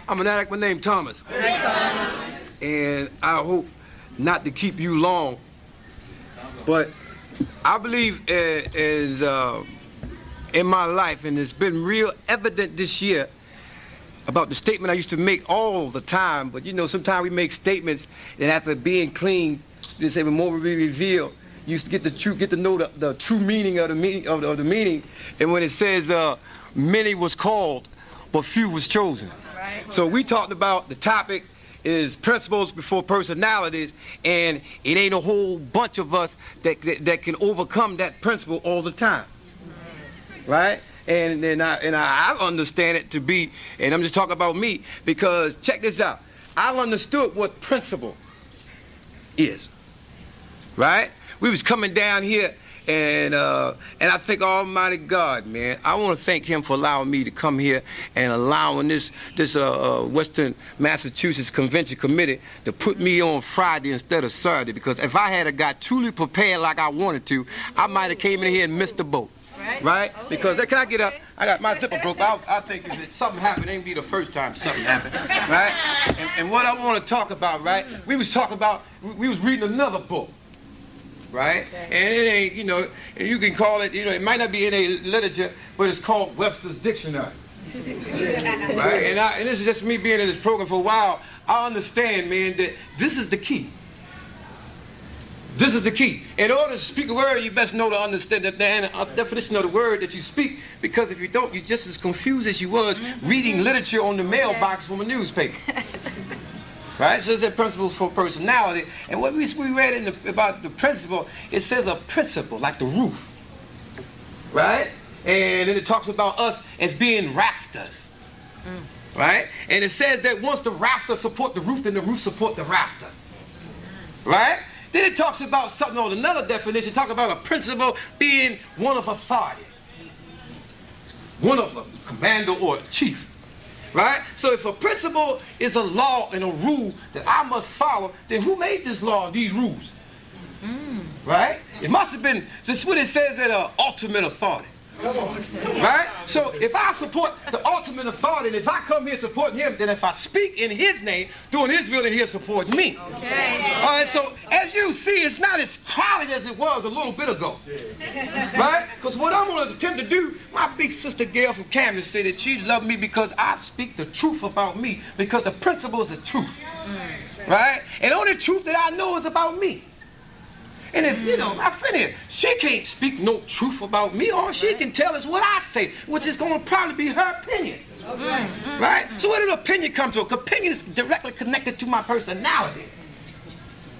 I'm an addict. My name Thomas. And I hope not to keep you long, but I believe is in my life, and it's been real evident this year about the statement I used to make all the time. But you know, sometimes we make statements, and after being clean, they say, "The more we reveal." You used to get the truth, get to know the true meaning of the meaning of the meaning. And when it says, "Many was called, but few was chosen." Right. So we talked about the topic is principles before personalities, and it ain't a whole bunch of us that can overcome that principle all the time, right? And I understand it to be, and I'm just talking about me, because check this out. I understood what principle is, right? We was coming down here, and I think Almighty God, man, I want to thank Him for allowing me to come here and allowing this Western Massachusetts Convention Committee to put me on Friday instead of Saturday, because if I had got truly prepared like I wanted to, I might have came in here and missed the boat. Right? Okay. Because can I get up? I got my zipper broke. I think if something happened, it ain't be the first time something happened, right? And what I want to talk about, right? We was talking about, we was reading another book, right? Okay. And it ain't, you know, you can call it, you know, it might not be in a literature, but it's called Webster's Dictionary, right? And this is just me being in this program for a while. I understand, man, that this is the key. This is the key. In order to speak a word, you best know to understand the definition of the word that you speak, because if you don't, you're just as confused as you was reading literature on the mailbox from a newspaper. Right? So it's a principles for personality. And what we read about the principle, it says a principle, like the roof. Right? And then it talks about us as being rafters. Right? And it says that once the rafters support the roof, then the roof support the rafter. Right? Then it talks about something on another definition, talk about a principle being one of authority. One of a commander or a chief. Right? So if a principle is a law and a rule that I must follow, then who made this law and these rules? Right? It must have been, this is what it says that ultimate authority. Right? So if I support the ultimate authority, and if I come here supporting him, then if I speak in his name, doing his will, then he'll support me. Okay. All right, so as you see, it's not as crowded as it was a little bit ago. Right? Because what I'm going to attempt to do, my big sister Gail from Camden said that she loved me because I speak the truth about me, because the principle is the truth. Right? And the only truth that I know is about me. And if, you know, my friend here, she can't speak no truth about me. All she can tell is what I say, which is going to probably be her opinion. Okay. Right? So where did opinion come to? Opinion is directly connected to my personality.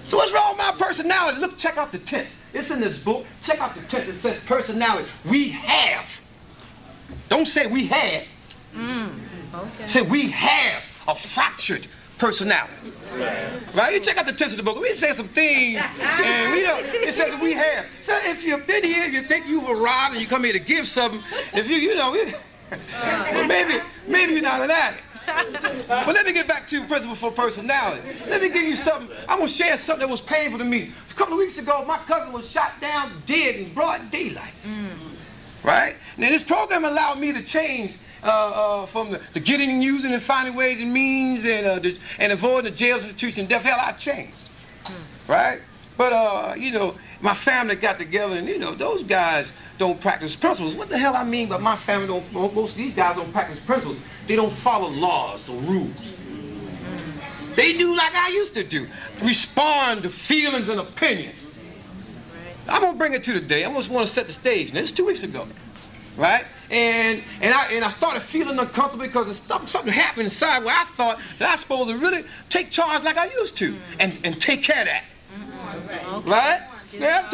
So what's wrong with my personality? Look, check out the tense. It's in this book. Check out the tense. It says personality. We have. Don't say we had. Okay. Say we have a fractured personality. Right? You check out the text of the book. We say some things, and we don't. It says that we have. So if you've been here, you think you've arrived, and you come here to give something. If you know, well, maybe you're not an addict. But let me get back to principle for personality. Let me give you something. I'm gonna share something that was painful to me. A couple of weeks ago, my cousin was shot down dead in broad daylight. Right? Now this program allowed me to change. From the getting and using and finding ways and means and avoiding the jail institution, death, hell, I changed. Right? But, you know, my family got together and, you know, those guys don't practice principles. What the hell I mean by my family don't, most of these guys don't practice principles. They don't follow laws or rules. They do like I used to do. Respond to feelings and opinions. I'm going to bring it to today. I just want to set the stage. Now, this is 2 weeks ago. Right? And I started feeling uncomfortable because something happened inside where I thought that I was supposed to really take charge like I used to and take care of that. Right? Now I'm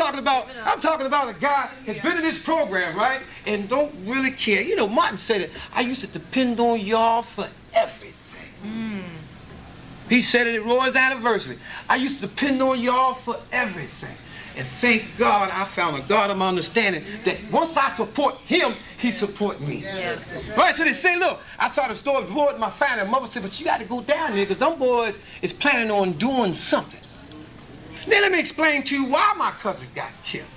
talking about a guy that's been in this program, right? And don't really care. You know, Martin said it. I used to depend on y'all for everything. He said it at Roy's anniversary. I used to depend on y'all for everything. And thank God I found a God of my understanding that once I support him, he support me. Yes. Right, so they say, look, I saw the story with my family. My mother said, but you got to go down there because them boys is planning on doing something. Then let me explain to you why my cousin got killed.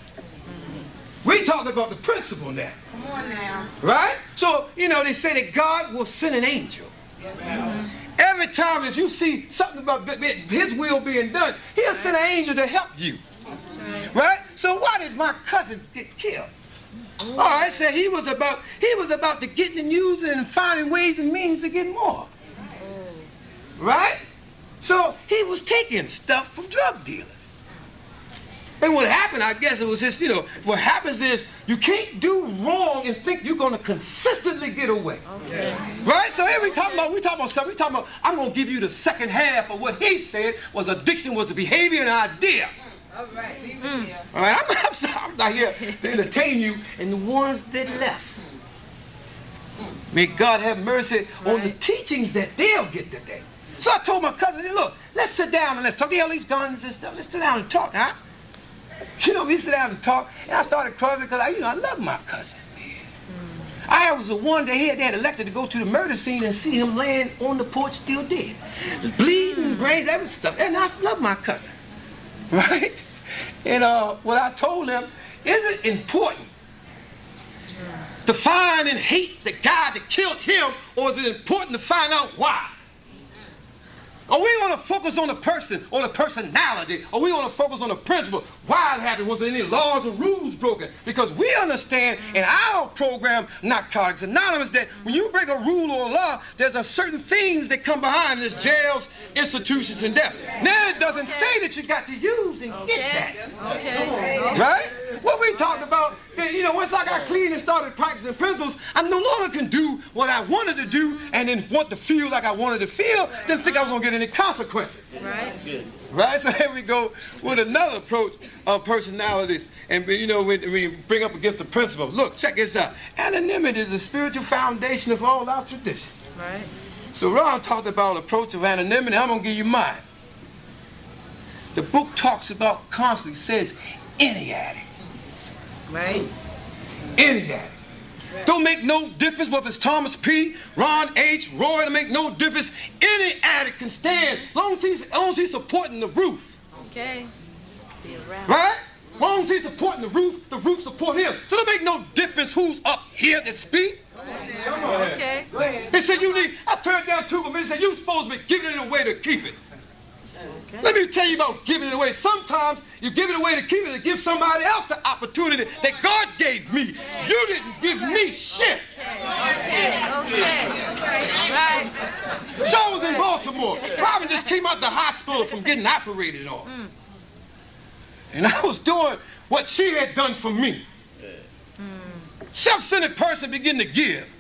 We talking about the principle now. Come on now. Right? So, you know, they say that God will send an angel. Yes. every time that you see something about his will being done, he'll send an angel to help you. Right? So why did my cousin get killed? All right, so he was about to getting and using and finding ways and means to get more. Right? So he was taking stuff from drug dealers. And what happened, I guess it was just, what happens is you can't do wrong and think you're going to consistently get away. Okay. Right? So here we talking about something. I'm going to give you the second half of what he said was addiction was the behavior and idea. All right. All right, I'm not here to entertain you and the ones that left. May God have mercy on the teachings that they'll get today. So I told my cousin, look, let's sit down and let's talk. All these guns and stuff. Let's sit down and talk, huh? We sit down and talk, and I started crying because I love my cousin, man. I was the one that they had elected to go to the murder scene and see him laying on the porch still dead. Bleeding, brains, every stuff. And I love my cousin, right? And what I told him, is it important to find and hate the guy that killed him, or is it important to find out why? Are we going to focus on the person, or the personality? Or we going to focus on the principle? Why it happened? Was there any laws and rules broken? Because we understand in our program, Narcotics Anonymous, that when you break a rule or a law, there's a certain things that come behind this: jails, institutions, and death. Now it doesn't say that you got to use and get that. Okay. Right? What we talked about, that, once I got clean and started practicing principles, I no longer can do what I wanted to do and then want to feel like I wanted to feel, didn't think I was going to get any consequences. Right. Right? So here we go with another approach of personalities. And, we bring up against the principle. Look, check this out. Anonymity is the spiritual foundation of all our tradition. Right. So Ron talked about approach of anonymity. I'm going to give you mine. The book talks about, constantly says, any addict. Right. Any addict. Right. Don't make no difference whether it's Thomas P., Ron H., Roy, don't make no difference. Any addict can stand, as long as he's supporting the roof. Okay. Be around. Right? As long as he's supporting the roof support him. So don't make no difference who's up here that speak. Come on. Okay. Go ahead. He said, I turned down 2 of them. He said, you're supposed to be giving it away to keep it. Okay. Let me tell you about giving it away. Sometimes you give it away to keep it, to give somebody else the opportunity that God gave me. You didn't give me shit. Okay. Right. So I was in Baltimore. Robin just came out the hospital from getting operated on. And I was doing what she had done for me. Self-centered person began to give.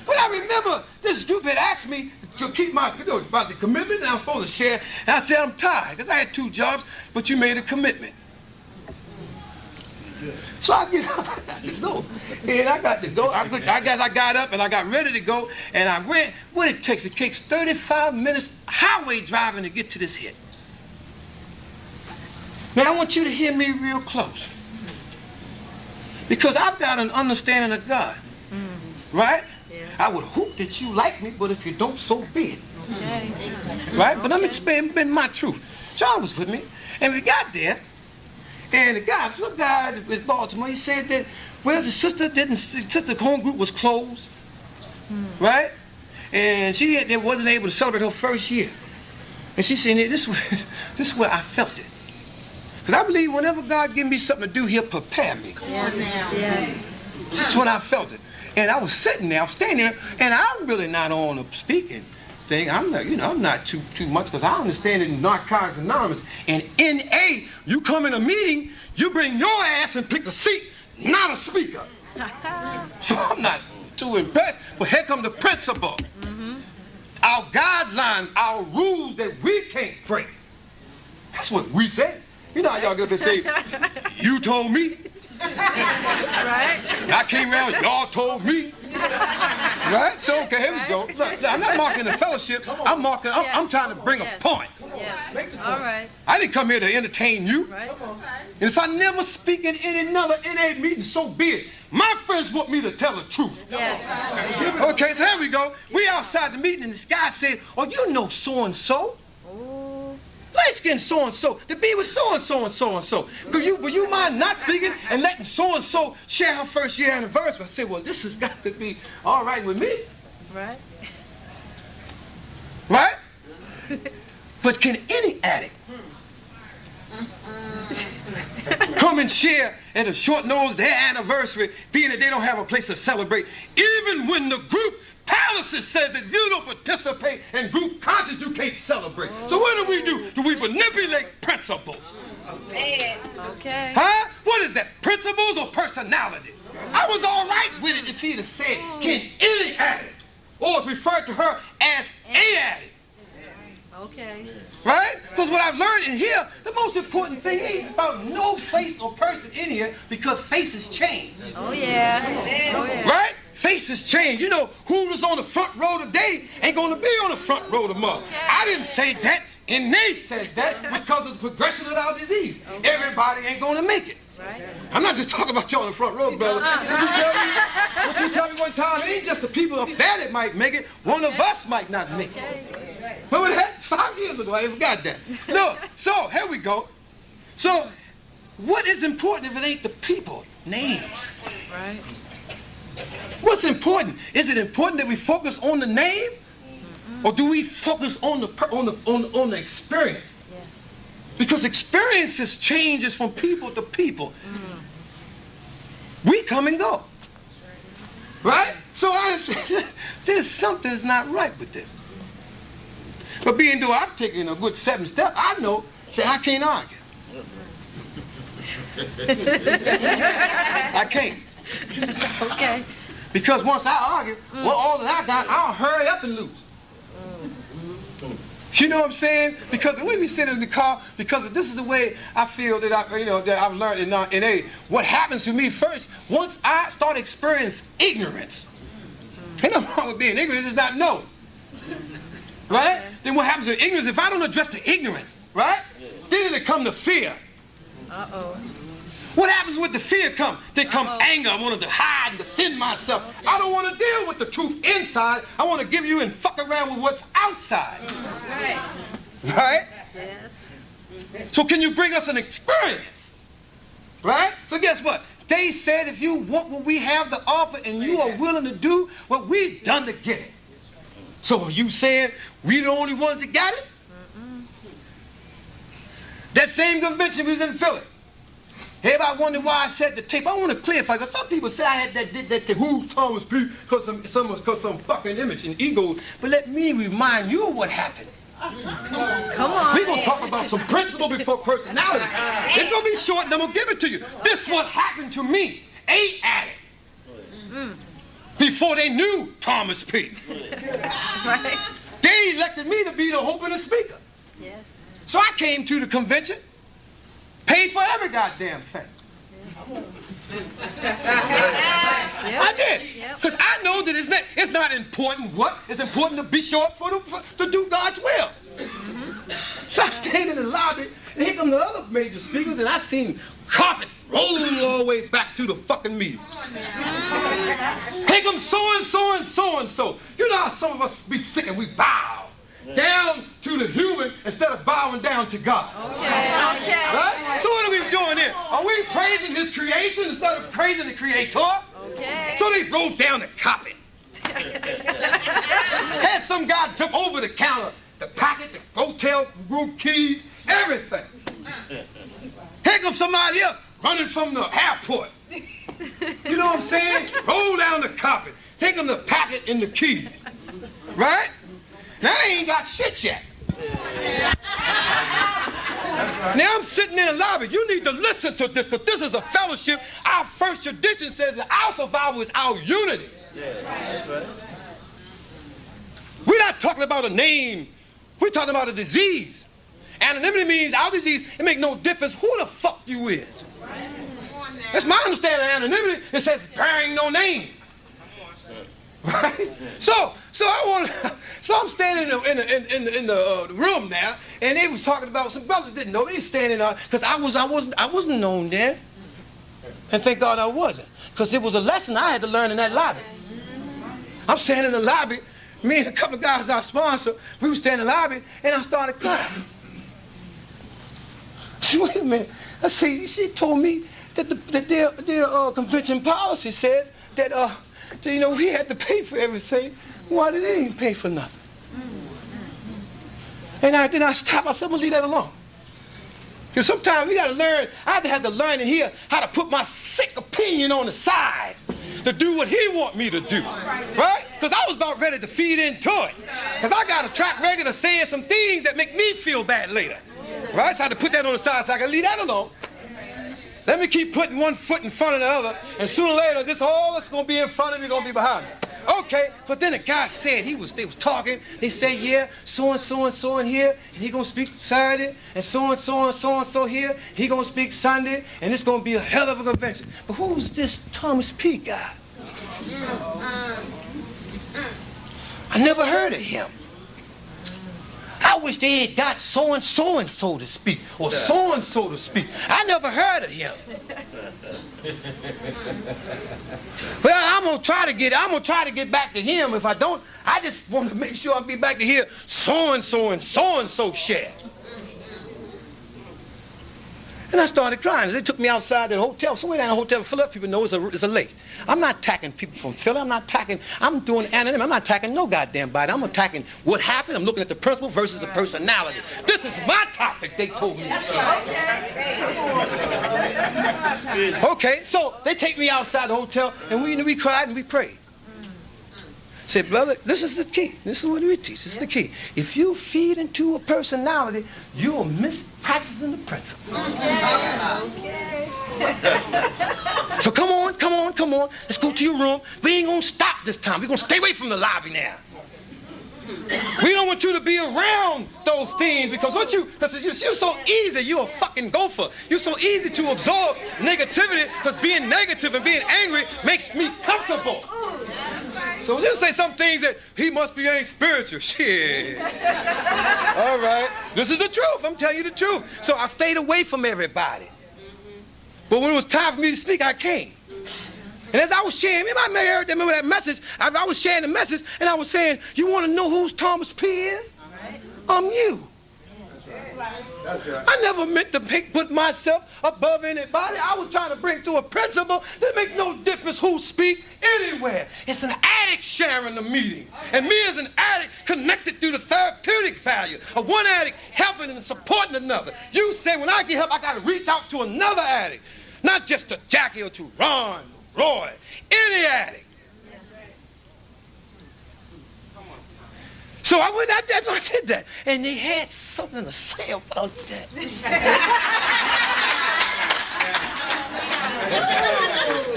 But I remember this group had asked me to keep my, about the commitment that I was supposed to share. And I said, I'm tired, because I had 2 jobs, but you made a commitment. So I get up, I got to go. And I got to go. I guess I got up and I got ready to go. And I went, what it takes 35 minutes highway driving to get to this hit. Now I want you to hear me real close. Because I've got an understanding of God. Right? Yeah. I would hope that you like me, but if you don't, so be it. Okay. Right? But I'm explaining my truth. John was with me, and we got there, and the guy, some guy in Baltimore, he said that, well, the sister home group was closed, right? And she wasn't able to celebrate her first year. And she said, this is where I felt it. Because I believe whenever God gives me something to do, he'll prepare me. Yes. This is when I felt it. And I was sitting there, I was standing there, and I'm really not on a speaking thing. I'm not, I'm not too much, because I understand it in Narcotics Anonymous. And NA, you come in a meeting, you bring your ass and pick a seat, not a speaker. So I'm not too impressed, but here come the principle. Our guidelines, our rules that we can't break. That's what we say. You know how y'all get up and say, you told me. Right? And I came around, y'all told me. Right? So, okay, here we go. Look, I'm not marking the fellowship. I'm trying to bring a point. Yes. All right. I didn't come here to entertain you. Right. And if I never speak in another NA meeting, so be it. My friends want me to tell the truth. Yes. Okay, so here we go. We outside the meeting, and this guy said, oh, you know so-and-so. Light-skinned so-and-so, to be with so-and-so and so-and-so. Will you mind not speaking and letting so-and-so share her first year anniversary? I said, well, this has got to be all right with me. Right. Right? But can any addict come and share at a short notice their anniversary, being that they don't have a place to celebrate, even when the group policy says that if you don't participate in group conscience, you can't celebrate. So what do? Do we manipulate principles? Okay. Huh? What is that? Principles or personality? I was all right with it if he'd have said, can any addict, or it's referred to her as a addict. Okay. Right? Because what I've learned in here, the most important thing ain't about no place or person in here, because faces change. Oh yeah. Oh yeah. Right? Faces change. You know, who was on the front row today ain't going to be on the front row tomorrow. Okay. I didn't say that, and they said that because of the progression of our disease. Okay. Everybody ain't going to make it. Right. I'm not just talking about you on the front row, brother. What you tell me one time, it ain't just the people up there that might make it. One of us might not make it. Remember that? 5 years ago, I forgot that. No, so here we go. So, what is important if it ain't the people? Names. Right. What's important? Is it important that we focus on the name, or do we focus on the experience? Yes. Because experiences changes from people to people. We come and go. Right? So there's something that's not right with this. But being though I've taken a good 7 steps, I know that I can't argue. I can't. Okay. Because once I argue, well, all that I got, I'll hurry up and lose. You know what I'm saying? Because when we sit in the car, because this is the way I feel that I've learned in NA. What happens to me first, once I start experiencing ignorance, ain't nothing wrong with being ignorant, it's not know. Right? Then what happens to ignorance? If I don't address the ignorance, right? Then it'll come to fear. Uh-oh. What happens with the fear come? There come anger. I want to hide and defend myself. I don't want to deal with the truth inside. I want to give you and fuck around with what's outside. Right. Right? Yes. So can you bring us an experience? Right? So guess what? They said if you want what we have to offer and you are willing to do what we've done to get it. So are you saying we the only ones that got it? That same convention we was in Philly. Everybody wondered why I said the tape. I want to clarify, because some people say I had that who's Thomas P. because some fucking image and ego. But let me remind you of what happened. Come on. We're going to talk about some principle before personality. It's going to be short and I'm going to give it to you. This what happened to me, a addict, before they knew Thomas P. Right. They elected me to be the hope and the speaker. Yes. So I came to the convention, paid for every goddamn thing. I did. Because I know that it's not important what. It's important to be short to do God's will. So I stayed in the lobby, and here come the other major speakers, and I seen carpet rolling all the way back to the fucking meeting. Here comes so-and-so and so-and-so. You know how some of us be sick and we bow down to the human instead of bowing down to God. Okay. Right? So what are we doing here? Are we praising his creation instead of praising the creator? Okay. So they wrote down the carpet. Had some guy jump over the counter, the pocket, the hotel room keys, everything. Here comes somebody else running from the airport. You know what I'm saying? Roll down the carpet. Take them the packet and the keys. Right? Now I ain't got shit yet. Now I'm sitting in the lobby. You need to listen to this, because this is a fellowship. Our first tradition says that our survival is our unity. That's right. We're not talking about a name. We're talking about a disease. Anonymity means our disease, it makes no difference who the fuck you is. That's my understanding of anonymity. It says bearing no name. Right? So I'm standing in the room now, and they was talking about, some brothers didn't know. They was standing there because I wasn't known then, and thank God I wasn't, because it was a lesson I had to learn in that lobby. I'm standing in the lobby, me and a couple of guys our sponsor, we were standing in the lobby, and I started crying. I said, wait a minute. I said, she told me that their convention policy says that we had to pay for everything. Why did they even pay for nothing? And then I stopped. I said, I'm going to leave that alone. Because sometimes we got to learn, I had to learn in here how to put my sick opinion on the side to do what he want me to do, right? Because I was about ready to feed into it. Because I got a track record of saying some things that make me feel bad later, right? So I had to put that on the side so I can leave that alone. Let me keep putting one foot in front of the other, and sooner or later, this all that's going to be in front of me going to be behind me. Okay, but then the guy said, they was talking, they say, yeah, so and here, and he gonna speak Saturday, and so here, he gonna speak Sunday, and it's gonna be a hell of a convention. But who's this Thomas P. guy? I never heard of him. I wish they had got so-and-so to speak, or so-and-so to speak. I never heard of him. Well, I'm gonna try to get back to him. If I don't, I just want to make sure I be back to hear so-and-so and so-and-so share. And I started crying. They took me outside the hotel. Somewhere down the hotel, Philadelphia, people know it's a lake. I'm not attacking people from Philly. I'm doing anonymity. I'm not attacking no goddamn body. I'm attacking what happened. I'm looking at the principle versus the personality. This is my topic, they told me. Okay, so they take me outside the hotel, and we cried and we prayed. Say, brother, this is the key. This is what we teach. This is the key. If you feed into a personality, you'll miss practicing the principle. Okay. So come on. Let's go to your room. We ain't gonna stop this time. We're gonna stay away from the lobby now. We don't want you to be around those things because you're so easy. You're a fucking gopher. You're so easy to absorb negativity because being negative and being angry makes me comfortable. So you say some things that he must be ain't spiritual. Shit. All right. This is the truth. I'm telling you the truth. So I stayed away from everybody. But when it was time for me to speak, I came. And as I was sharing, remember that message? I was sharing the message, and I was saying, you want to know who's Thomas P. is? I'm you. That's right. I never meant to put myself above anybody. I was trying to bring through a principle that makes no difference who speak anywhere. It's an addict sharing the meeting. And me as an addict connected through the therapeutic value of one addict helping and supporting another. You say when I get help, I got to reach out to another addict. Not just to Jackie or to Ron, Roy, any addict. So I did that. And they had something to say about that.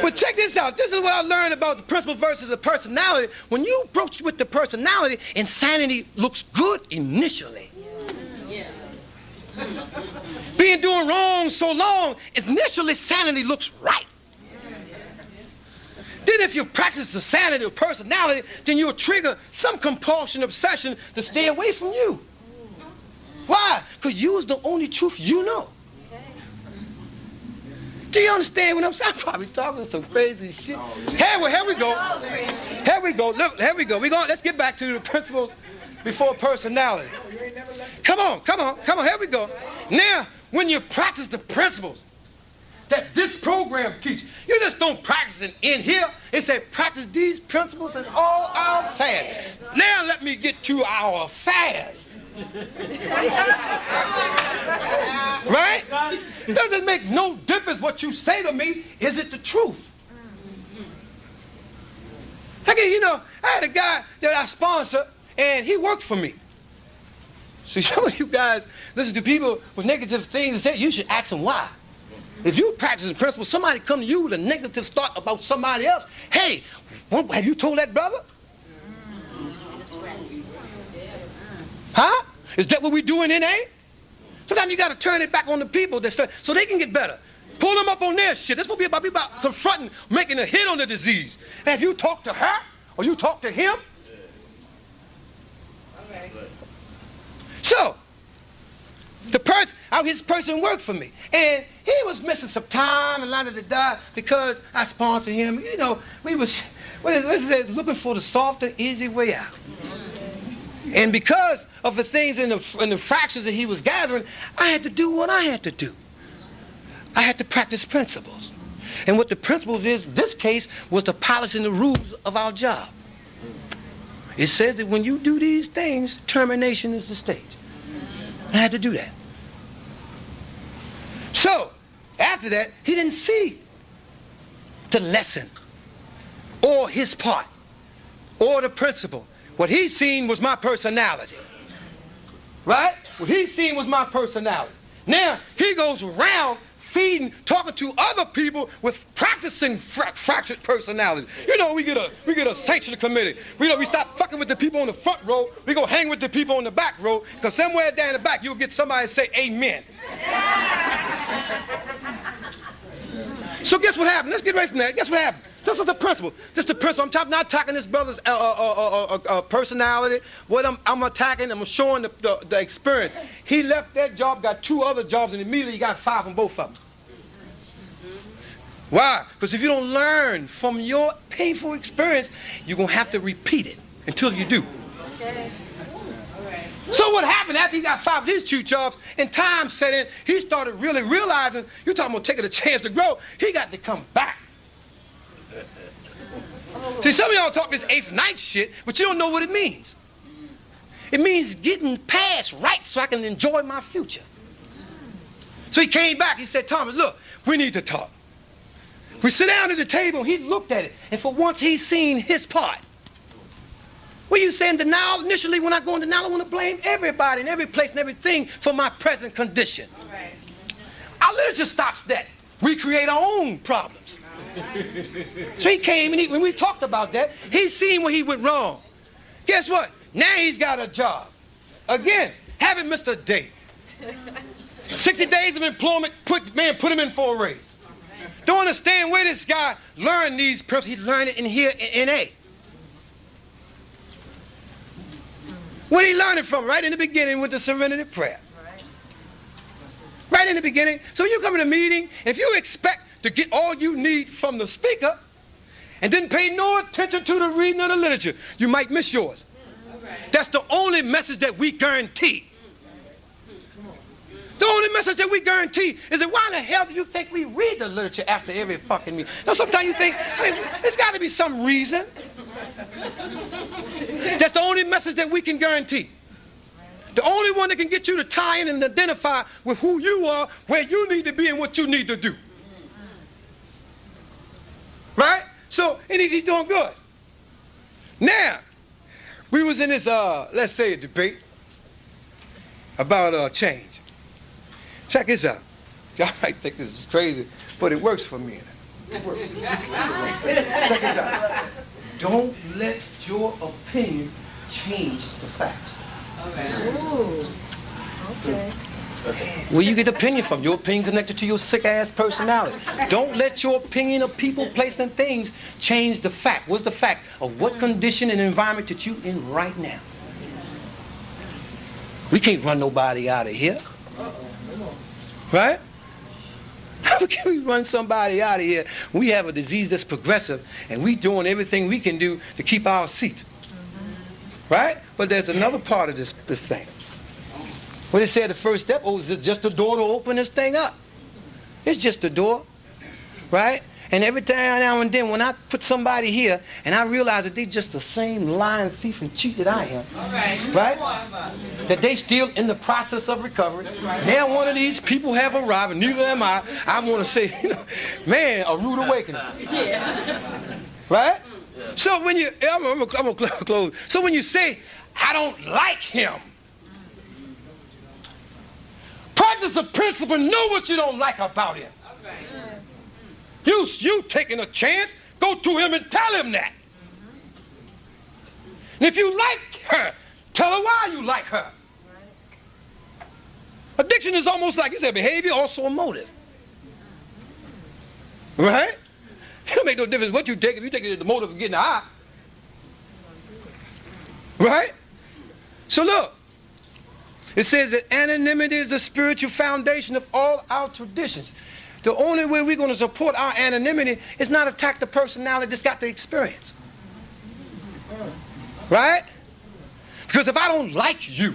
But check this out. This is what I learned about the principle versus the personality. When you approach with the personality, insanity looks good initially. Being doing wrong so long, initially sanity looks right. Then if you practice the sanity of personality, then you'll trigger some compulsion, obsession to stay away from you. Why? Because you is the only truth you know. Do you understand what I'm saying? I'm probably talking some crazy shit. Here we go. Look, here we go. Let's get back to the principles before personality. Come on. Here we go. Now, when you practice the principles that this program teaches, you just don't practice it in here. It said practice these principles in all our affairs. Now let me get to our affairs. Right? Doesn't make no difference what you say to me. Is it the truth? Okay, I had a guy that I sponsor, and he worked for me. See, some of you guys listen to people with negative things and say, you should ask them why. If you practice the principle, somebody come to you with a negative thought about somebody else. Hey, have you told that brother? Huh? Is that what we're doing in A? Sometimes you got to turn it back on the people so they can get better. Pull them up on their shit. That's what we're about confronting, making a hit on the disease. And if you talk to her or you talk to him, so his person worked for me, and he was missing some time and landed to die because I sponsored him. We was looking for the softer, easy way out. And because of the things in the fractions that he was gathering, I had to do what I had to do. I had to practice principles. And what the principles is, this case, was the polishing the rules of our job. It says that when you do these things, termination is the stage. I had to do that. So, after that, he didn't see the lesson or his part or the principle. What he seen was my personality. Right? What he seen was my personality. Now, he goes around feeding, talking to other people with practicing fractured personalities. You know, we get a sanctioning committee. We stop fucking with the people on the front row. We go hang with the people on the back row, because somewhere down the back you'll get somebody to say amen. So guess what happened? Let's get away from that. Guess what happened? This is the principle. This is the principle. I'm not attacking this brother's personality. What I'm attacking, I'm showing the experience. He left that job, got 2 other jobs, and immediately he got fired from both of them. Why? Because if you don't learn from your painful experience, you're going to have to repeat it until you do. Okay. So what happened after he got fired from his 2 jobs and time set in, he started really realizing, you're talking about taking a chance to grow, he got to come back. See, some of y'all talk this 8th night shit, but you don't know what it means. It means getting past right so I can enjoy my future. So he came back, he said, Thomas, look, we need to talk. We sit down at the table, he looked at it, and for once he's seen his part. What you saying denial? Initially, when I go in denial, I want to blame everybody and every place and everything for my present condition. Right. Our literature stops that. We create our own problems. So he came and when we talked about that, he's seen where he went wrong. Guess what? Now he's got a job. Again, haven't missed a day. 60 days of employment, put him in for a raise. Don't understand where this guy learned these principles. He learned it in here in NA. Where did he learn it from? Right in the beginning with the serenity prayer. Right in the beginning. So you come in a meeting, if you expect to get all you need from the speaker and didn't pay no attention to the reading of the literature, you might miss yours. That's the only message that we guarantee. The only message that we guarantee is that why the hell do you think we read the literature after every fucking meeting? Now sometimes you think, hey, there's got to be some reason. That's the only message that we can guarantee. The only one that can get you to tie in and identify with who you are, where you need to be, and what you need to do. Right? So, and he's doing good. Now, we was in this, let's say, a debate about change. Check this out. Y'all might think this is crazy, but it works for me. It works. Check this out. Don't let your opinion change the facts. Ooh. Okay. Where you get the opinion from? Your opinion connected to your sick-ass personality. Don't let your opinion of people, places, and things change the fact. What's the fact of what condition and environment that you're in right now? We can't run nobody out of here. Right? How can we run somebody out of here when we have a disease that's progressive and we doing everything we can do to keep our seats? Right? But there's another part of this thing. What it said the first step was just the door to open this thing up. It's just the door. Right? And every time now and then when I put somebody here and I realize that they're just the same lying thief and cheat that I am. Right? That they still in the process of recovery. Now one of these people have arrived and neither am I. I want to say, man, a rude awakening. Right? So when you, I'm going to close. So when you say, I don't like him, practice the principle, know what you don't like about him. You taking a chance, go to him and tell him that. And if you like her, tell her why you like her. Addiction is almost like, you said, behavior, also a motive. Right? It don't make no difference what you take if you take it as the motive of getting high. Right? So look, it says that anonymity is the spiritual foundation of all our traditions. The only way we're going to support our anonymity is not attack the personality that's got the experience. Right? Because if I don't like you,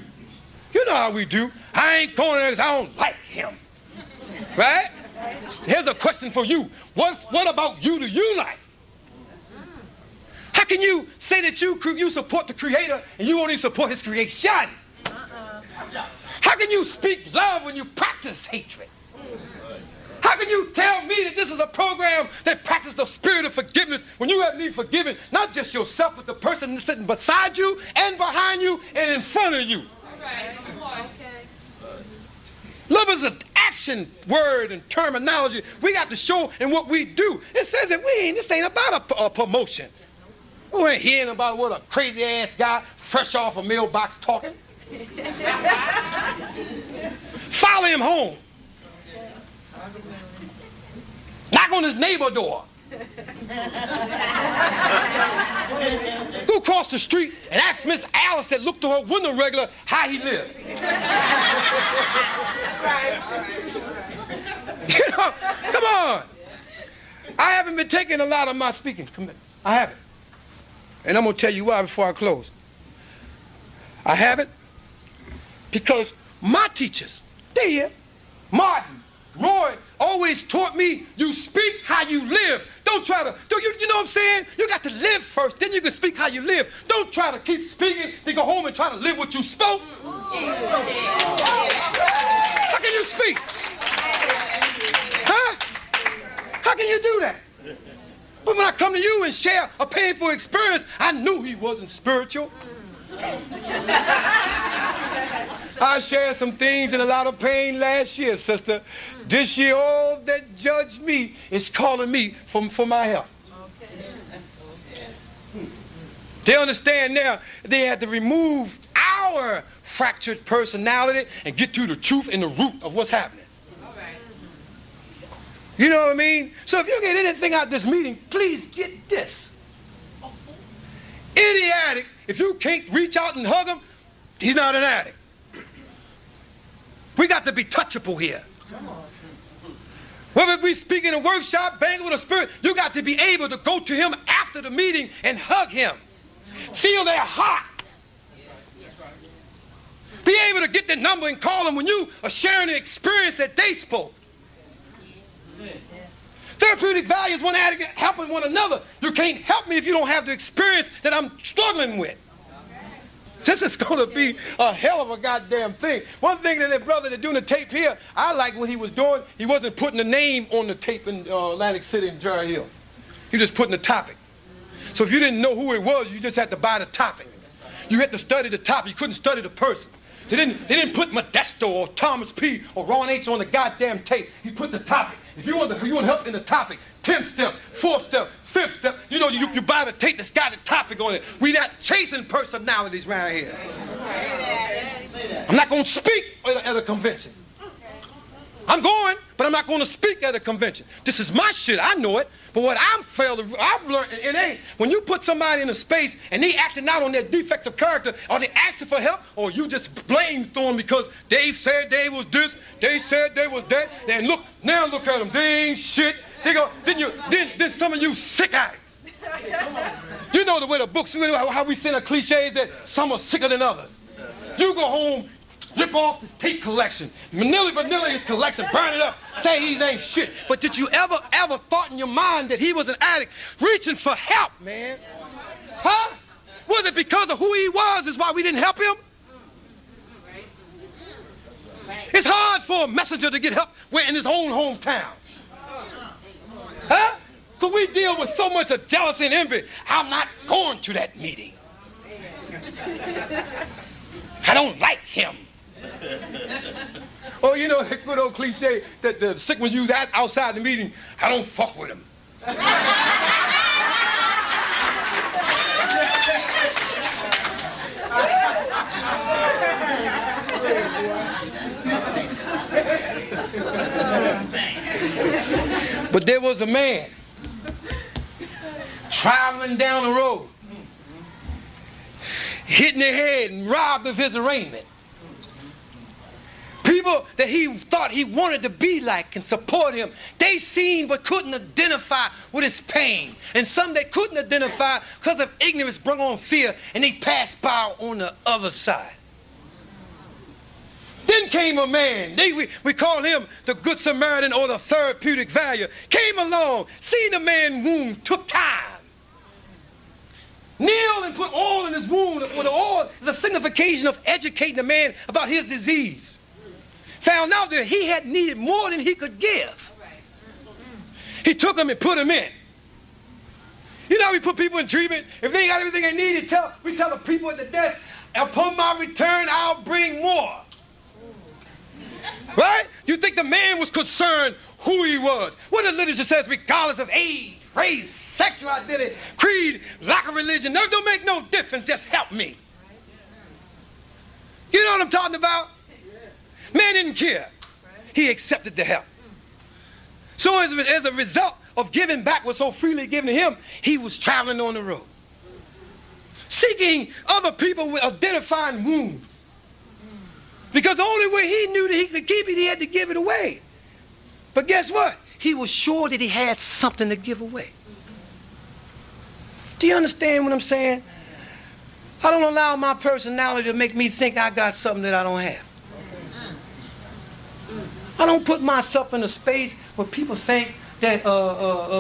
you know how we do. I ain't going there because I don't like him. Right? Here's a question for you. What about you do you like? How can you say that you support the Creator and you won't even support His creation? How can you speak love when you practice hatred? How can you tell me that this is a program that practices the spirit of forgiveness when you haven't even forgiven not just yourself, but the person sitting beside you and behind you and in front of you? Love is an action word and terminology we got to show in what we do. It says that this ain't about a promotion. We ain't hearing about what a crazy ass guy fresh off a mailbox talking. Follow him home. Knock on his neighbor door. Go across the street and ask Miss Alice that looked to her window regular how he lived. You know, come on. I haven't been taking a lot of my speaking commitments. I haven't. And I'm going to tell you why before I close. I haven't because my teachers, they here, Martin, Roy, always taught me you speak how you live. Don't try to, you know what I'm saying? You got to live first, then you can speak how you live. Don't try to keep speaking, then go home and try to live what you spoke. How can you speak? Huh? How can you do that? But when I come to you and share a painful experience, I knew he wasn't spiritual. I shared some things in a lot of pain last year, sister. This year, all that judged me is calling me for my help. They understand now they had to remove our fractured personality and get to the truth and the root of what's happening. You know what I mean? So if you get anything out of this meeting, please get this. Any addict, if you can't reach out and hug him, he's not an addict. We got to be touchable here. Whether we speak in a workshop, bang with a spirit, you got to be able to go to him after the meeting and hug him. Feel their heart. Be able to get the number and call them when you are sharing the experience that they spoke. Therapeutic value is one addict helping one another. You can't help me if you don't have the experience that I'm struggling with. This is going to be a hell of a goddamn thing. One thing that brother that's doing the tape here, I like what he was doing. He wasn't putting the name on the tape in Atlantic City and Jerry Hill. He was just putting the topic. So if you didn't know who it was, you just had to buy the topic. You had to study the topic. You couldn't study the person. They didn't put Modesto or Thomas P. or Ron H. on the goddamn tape. He put the topic. If you want help in the topic, 10th step, 4th step, 5th step, you know, you buy the tape that's got the topic on it. We're not chasing personalities around here. I'm not going to speak at a convention. I'm going, but I'm not going to speak at a convention. This is my shit. I know it. But what I've learned, it ain't. When you put somebody in a space and they acting out on their defects of character, are they asking for help, or you just blame them because Dave said they was this, they said they was that, and look at them, they ain't shit. They go, then some of you sick addicts. You know the way the books, how we send a cliches that some are sicker than others. You go home, rip off his tape collection, vanilla his collection, burn it up, say he ain't shit. But did you ever thought in your mind that he was an addict reaching for help, man? Huh? Was it because of who he was is why we didn't help him? It's hard for a messenger to get help in his own hometown. Huh? Because we deal with so much of jealousy and envy. I'm not going to that meeting. I don't like him. Oh, you know that good old cliche that the sick ones use outside the meeting. I don't fuck with him. But there was a man traveling down the road, hitting their head and robbed of his arraignment. People that he thought he wanted to be like and support him, they seen but couldn't identify with his pain. And some they couldn't identify because of ignorance brought on fear, and they passed by on the other side. Then came a man, we call him the Good Samaritan or the therapeutic value. Came along, seen the man's wound, took time. Kneel and put oil in his wound. With oil is a signification of educating the man about his disease. found out that he had needed more than he could give. He took them and put them in. You know, we put people in treatment. If they ain't got everything they need, we tell the people at the desk, upon my return, I'll bring more. Right? You think the man was concerned who he was? What the literature says, regardless of age, race, sexual identity, creed, lack of religion, that don't make no difference. Just help me. You know what I'm talking about? Man didn't care. He accepted the help. So as a result of giving back was so freely given to him, he was traveling on the road, seeking other people with identifying wounds. Because the only way he knew that he could keep it, he had to give it away. But guess what? He was sure that he had something to give away. Do you understand what I'm saying? I don't allow my personality to make me think I got something that I don't have. I don't put myself in a space where people think that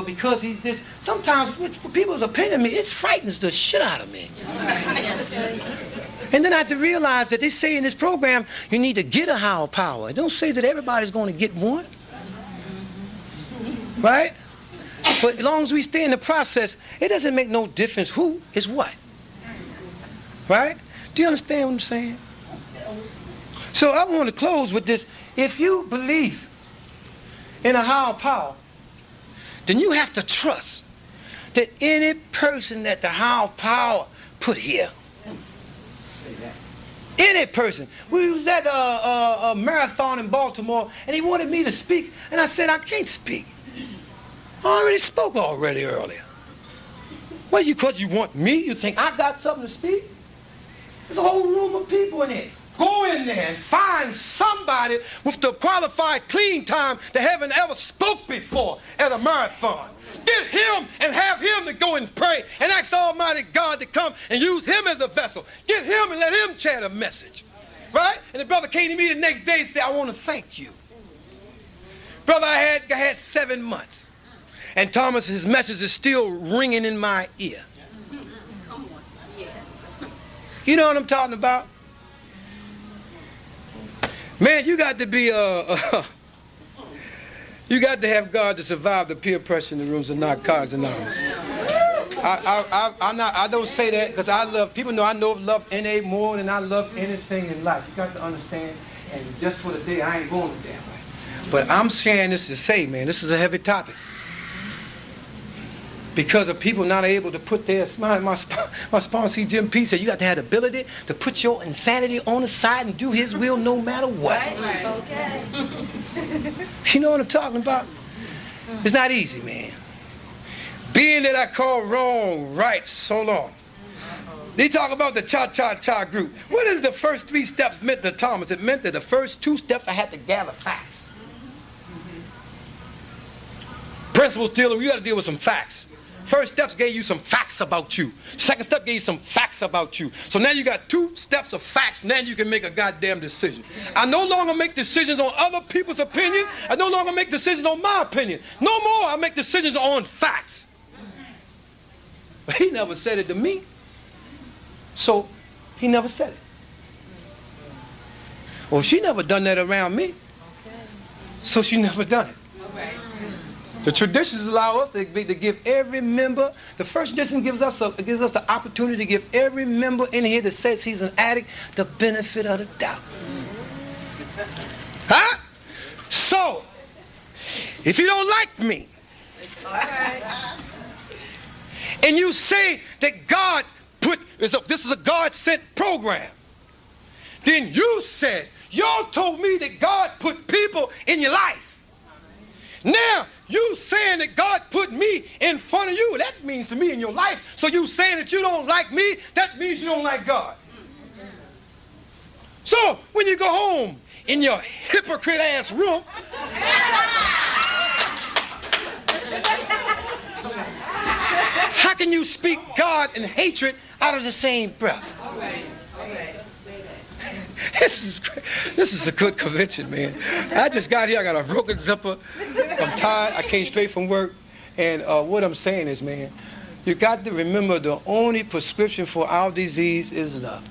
because he's this. Sometimes for people's opinion of me, it frightens the shit out of me. And then I have to realize that they say in this program, you need to get a higher power. It don't say that everybody's going to get one. Right? But as long as we stay in the process, it doesn't make no difference who is what. Right? Do you understand what I'm saying? So I want to close with this. If you believe in a higher power, then you have to trust that any person that the higher power put here, any person. We was at a marathon in Baltimore, and he wanted me to speak, and I said, I can't speak. I already spoke earlier. Well, because you want me? You think I got something to speak? There's a whole room of people in here. Go in there and find somebody with the qualified clean time that haven't ever spoke before at a marathon. Get him and have him to go and pray and ask Almighty God to come and use him as a vessel. Get him and let him chant a message. Right? And the brother came to me the next day and said, I want to thank you. Brother, I had 7 months. And Thomas, his message is still ringing in my ear. You know what I'm talking about? Man, you got to be you got to have God to survive the peer pressure in the rooms of Narcotics Anonymous. I don't say that because I love, people know I love N.A. more than I love anything in life. You got to understand, and just for the day, I ain't going that way. But I'm sharing this to say, man, this is a heavy topic. Because of people not able to put their, my sponsor, Jim P, said you got to have the ability to put your insanity on the side and do his will no matter what. Right. Okay. You know what I'm talking about? It's not easy, man. Being that I call wrong right so long. They talk about the cha-cha-cha group. What is the first 3 steps meant to Thomas? It meant that the first 2 steps I had to gather facts. Principles dealing, you got to deal with some facts. First steps gave you some facts about you. Second step gave you some facts about you. So now you got 2 steps of facts. Now you can make a goddamn decision. I no longer make decisions on other people's opinion. I no longer make decisions on my opinion. No more I make decisions on facts. But he never said it to me. So he never said it. Well, she never done that around me. So she never done it. The traditions allow us to give every member, the first tradition gives us the opportunity to give every member in here that says he's an addict the benefit of the doubt. Huh? So, if you don't like me, and you say that God this is a God-sent program, then you said, y'all told me that God put people in your life. Now, you saying that God put me in front of you, that means to me in your life. So you saying that you don't like me, that means you don't like God. So when you go home in your hypocrite-ass room, how can you speak God and hatred out of the same breath? This is a good convention, man. I just got here. I got a broken zipper. I'm tired. I came straight from work. And what I'm saying is, man, you got to remember the only prescription for our disease is love.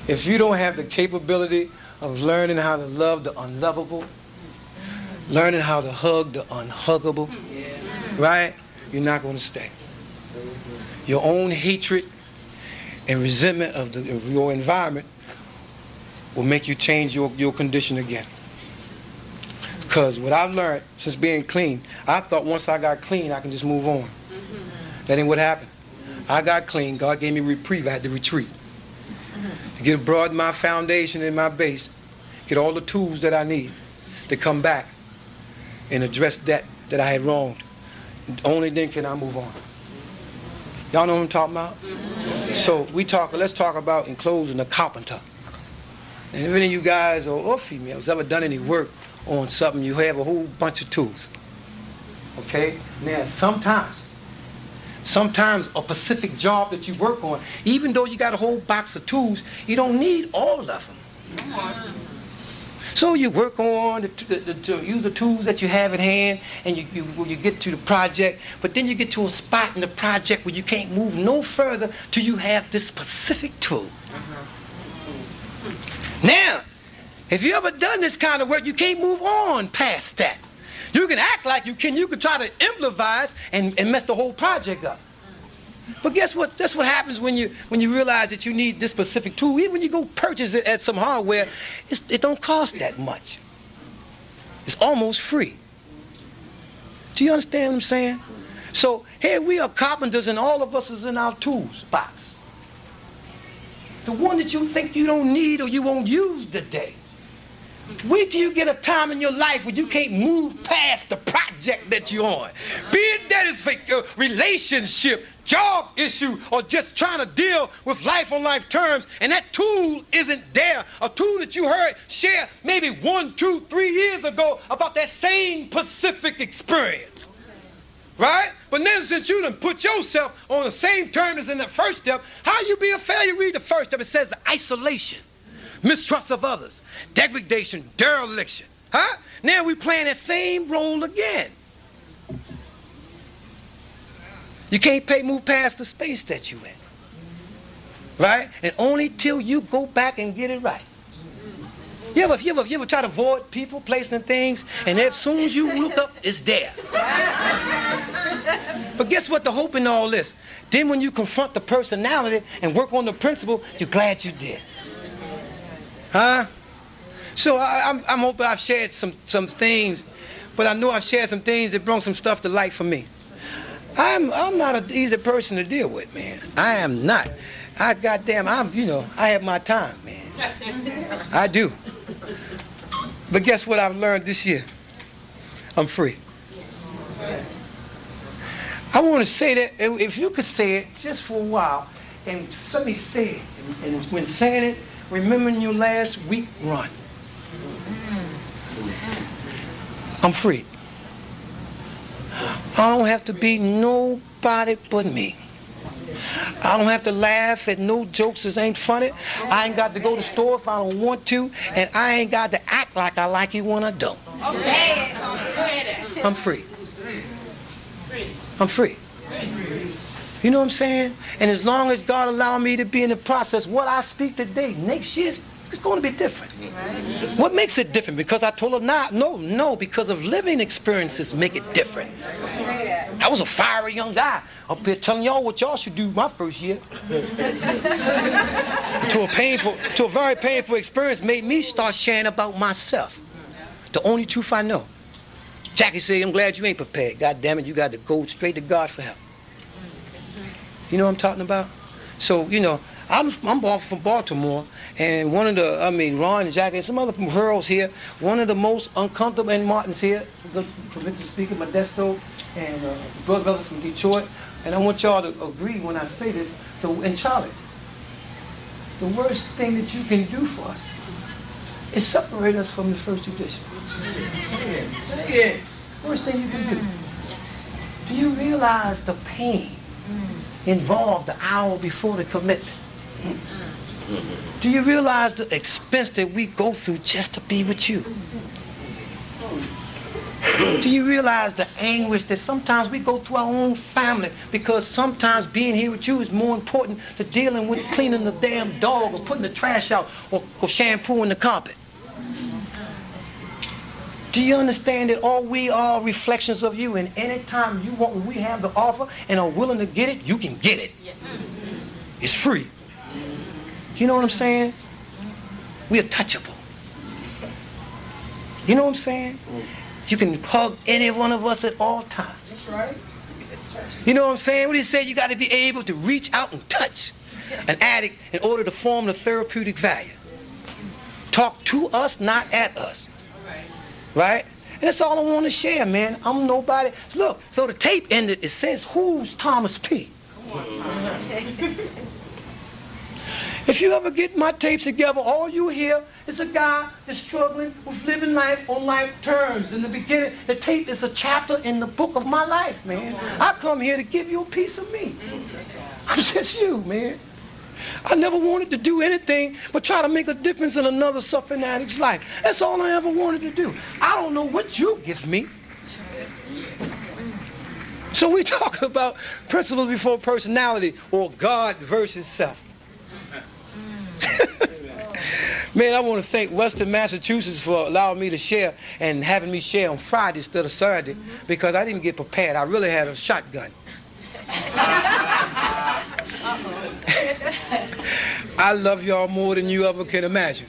If you don't have the capability of learning how to love the unlovable, learning how to hug the unhuggable, right? You're not going to stay. Your own hatred and resentment of your environment will make you change your condition again. Because what I've learned since being clean, I thought once I got clean, I can just move on. That ain't what happened. I got clean. God gave me reprieve. I had to retreat. To broaden my foundation and my base, get all the tools that I need to come back and address that I had wronged. Only then can I move on. Y'all know what I'm talking about? So let's talk about, in closing, the carpenter. And if any of you guys or females ever done any work on something, you have a whole bunch of tools. Okay? Now, sometimes a specific job that you work on, even though you got a whole box of tools, you don't need all of them. So you work on to use the tools that you have at hand, and you get to the project, but then you get to a spot in the project where you can't move no further till you have this specific tool. Now, if you ever done this kind of work, you can't move on past that. You can act like you can try to improvise and mess the whole project up. But guess what? That's what happens when you realize that you need this specific tool. Even when you go purchase it at some hardware, it don't cost that much. It's almost free. Do you understand what I'm saying? So here we are carpenters, and all of us is in our tools box. The one that you think you don't need or you won't use today. Wait till you get a time in your life where you can't move past the project that you're on. Be it that it's a relationship, job issue, or just trying to deal with life on life terms, and that tool isn't there. A tool that you heard share maybe 1, 2, 3 years ago about that same specific experience. Right? But then since you done put yourself on the same term as in the first step, how you be a failure? Read the first step. It says isolation, mistrust of others, degradation, dereliction. Huh? Now we playing that same role again. You can't move past the space that you in. Right? And only till you go back and get it right. You ever try to avoid people, places, and things, and as soon as you look up, it's there. But guess what the hope in all this? Then when you confront the personality and work on the principle, you're glad you did. Huh? So I'm hoping I've shared some things, but I know I've shared some things that brought some stuff to light for me. I'm not an easy person to deal with, man. I am not. I have my time, man. I do. But guess what I've learned this year? I'm free. I want to say that, if you could say it just for a while, and let me say it, and when saying it, remembering your last week run. I'm free. I don't have to be nobody but me. I don't have to laugh at no jokes that ain't funny. I ain't got to go to the store if I don't want to, and I ain't got to act like I like you when I don't. Okay. I'm free. I'm free. You know what I'm saying? And as long as God allow me to be in the process, what I speak today, next year, it's going to be different. What makes it different? Because I told her no, because of living experiences make it different. I was a fiery young guy up here telling y'all what y'all should do my first year. to a very painful experience made me start sharing about myself. The only truth I know. Jackie said, I'm glad you ain't prepared. God damn it, you got to go straight to God for help. You know what I'm talking about? So, I'm from Baltimore, and Ron and Jackie and some other girls here, one of the most uncomfortable, and Martin's here, permit to speak at Modesto, and brothers from Detroit, and I want y'all to agree when I say this, and Charlie, the worst thing that you can do for us is separate us from the first edition. Say it. Worst thing you can do. Do you realize the pain involved the hour before the commitment? Do you realize the expense that we go through just to be with you? Do you realize the anguish that sometimes we go through our own family, because sometimes being here with you is more important than dealing with cleaning the damn dog or putting the trash out or shampooing the carpet? Do you understand that all we are reflections of you, and anytime you want, when we have the offer and are willing to get it, you can get it. It's free. You know what I'm saying? We are touchable. You know what I'm saying? You can hug any one of us at all times. That's right. You know what I'm saying? What he said, you got to be able to reach out and touch an addict in order to form the therapeutic value. Talk to us, not at us. Right? And that's all I want to share, man. I'm nobody. Look, so the tape ended. It says, who's Thomas P? If you ever get my tapes together, all you hear is a guy that's struggling with living life on life terms. In the beginning, the tape is a chapter in the book of my life, man. I come here to give you a piece of me. I'm just you, man. I never wanted to do anything but try to make a difference in another suffering addict's life. That's all I ever wanted to do. I don't know what you give me. So we talk about principles before personality, or God versus self. Man, I want to thank Western Massachusetts for allowing me to share and having me share on Friday instead of Saturday, because I didn't get prepared. I really had a shotgun. I love y'all more than you ever can imagine.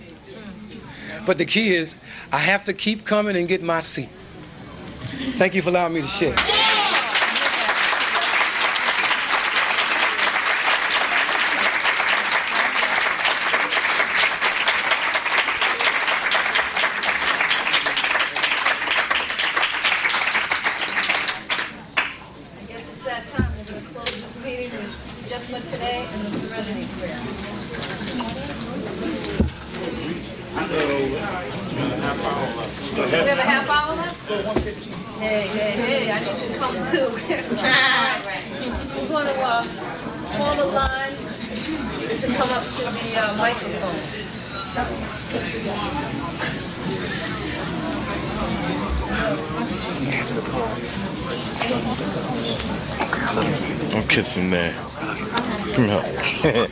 But the key is, I have to keep coming and get my seat. Thank you for allowing me to share. Today and the Serenity Prayer. We have a half hour left? Hey, I need to come too. We're going to form a line to come up to the microphone. I'm kissing there. Come here.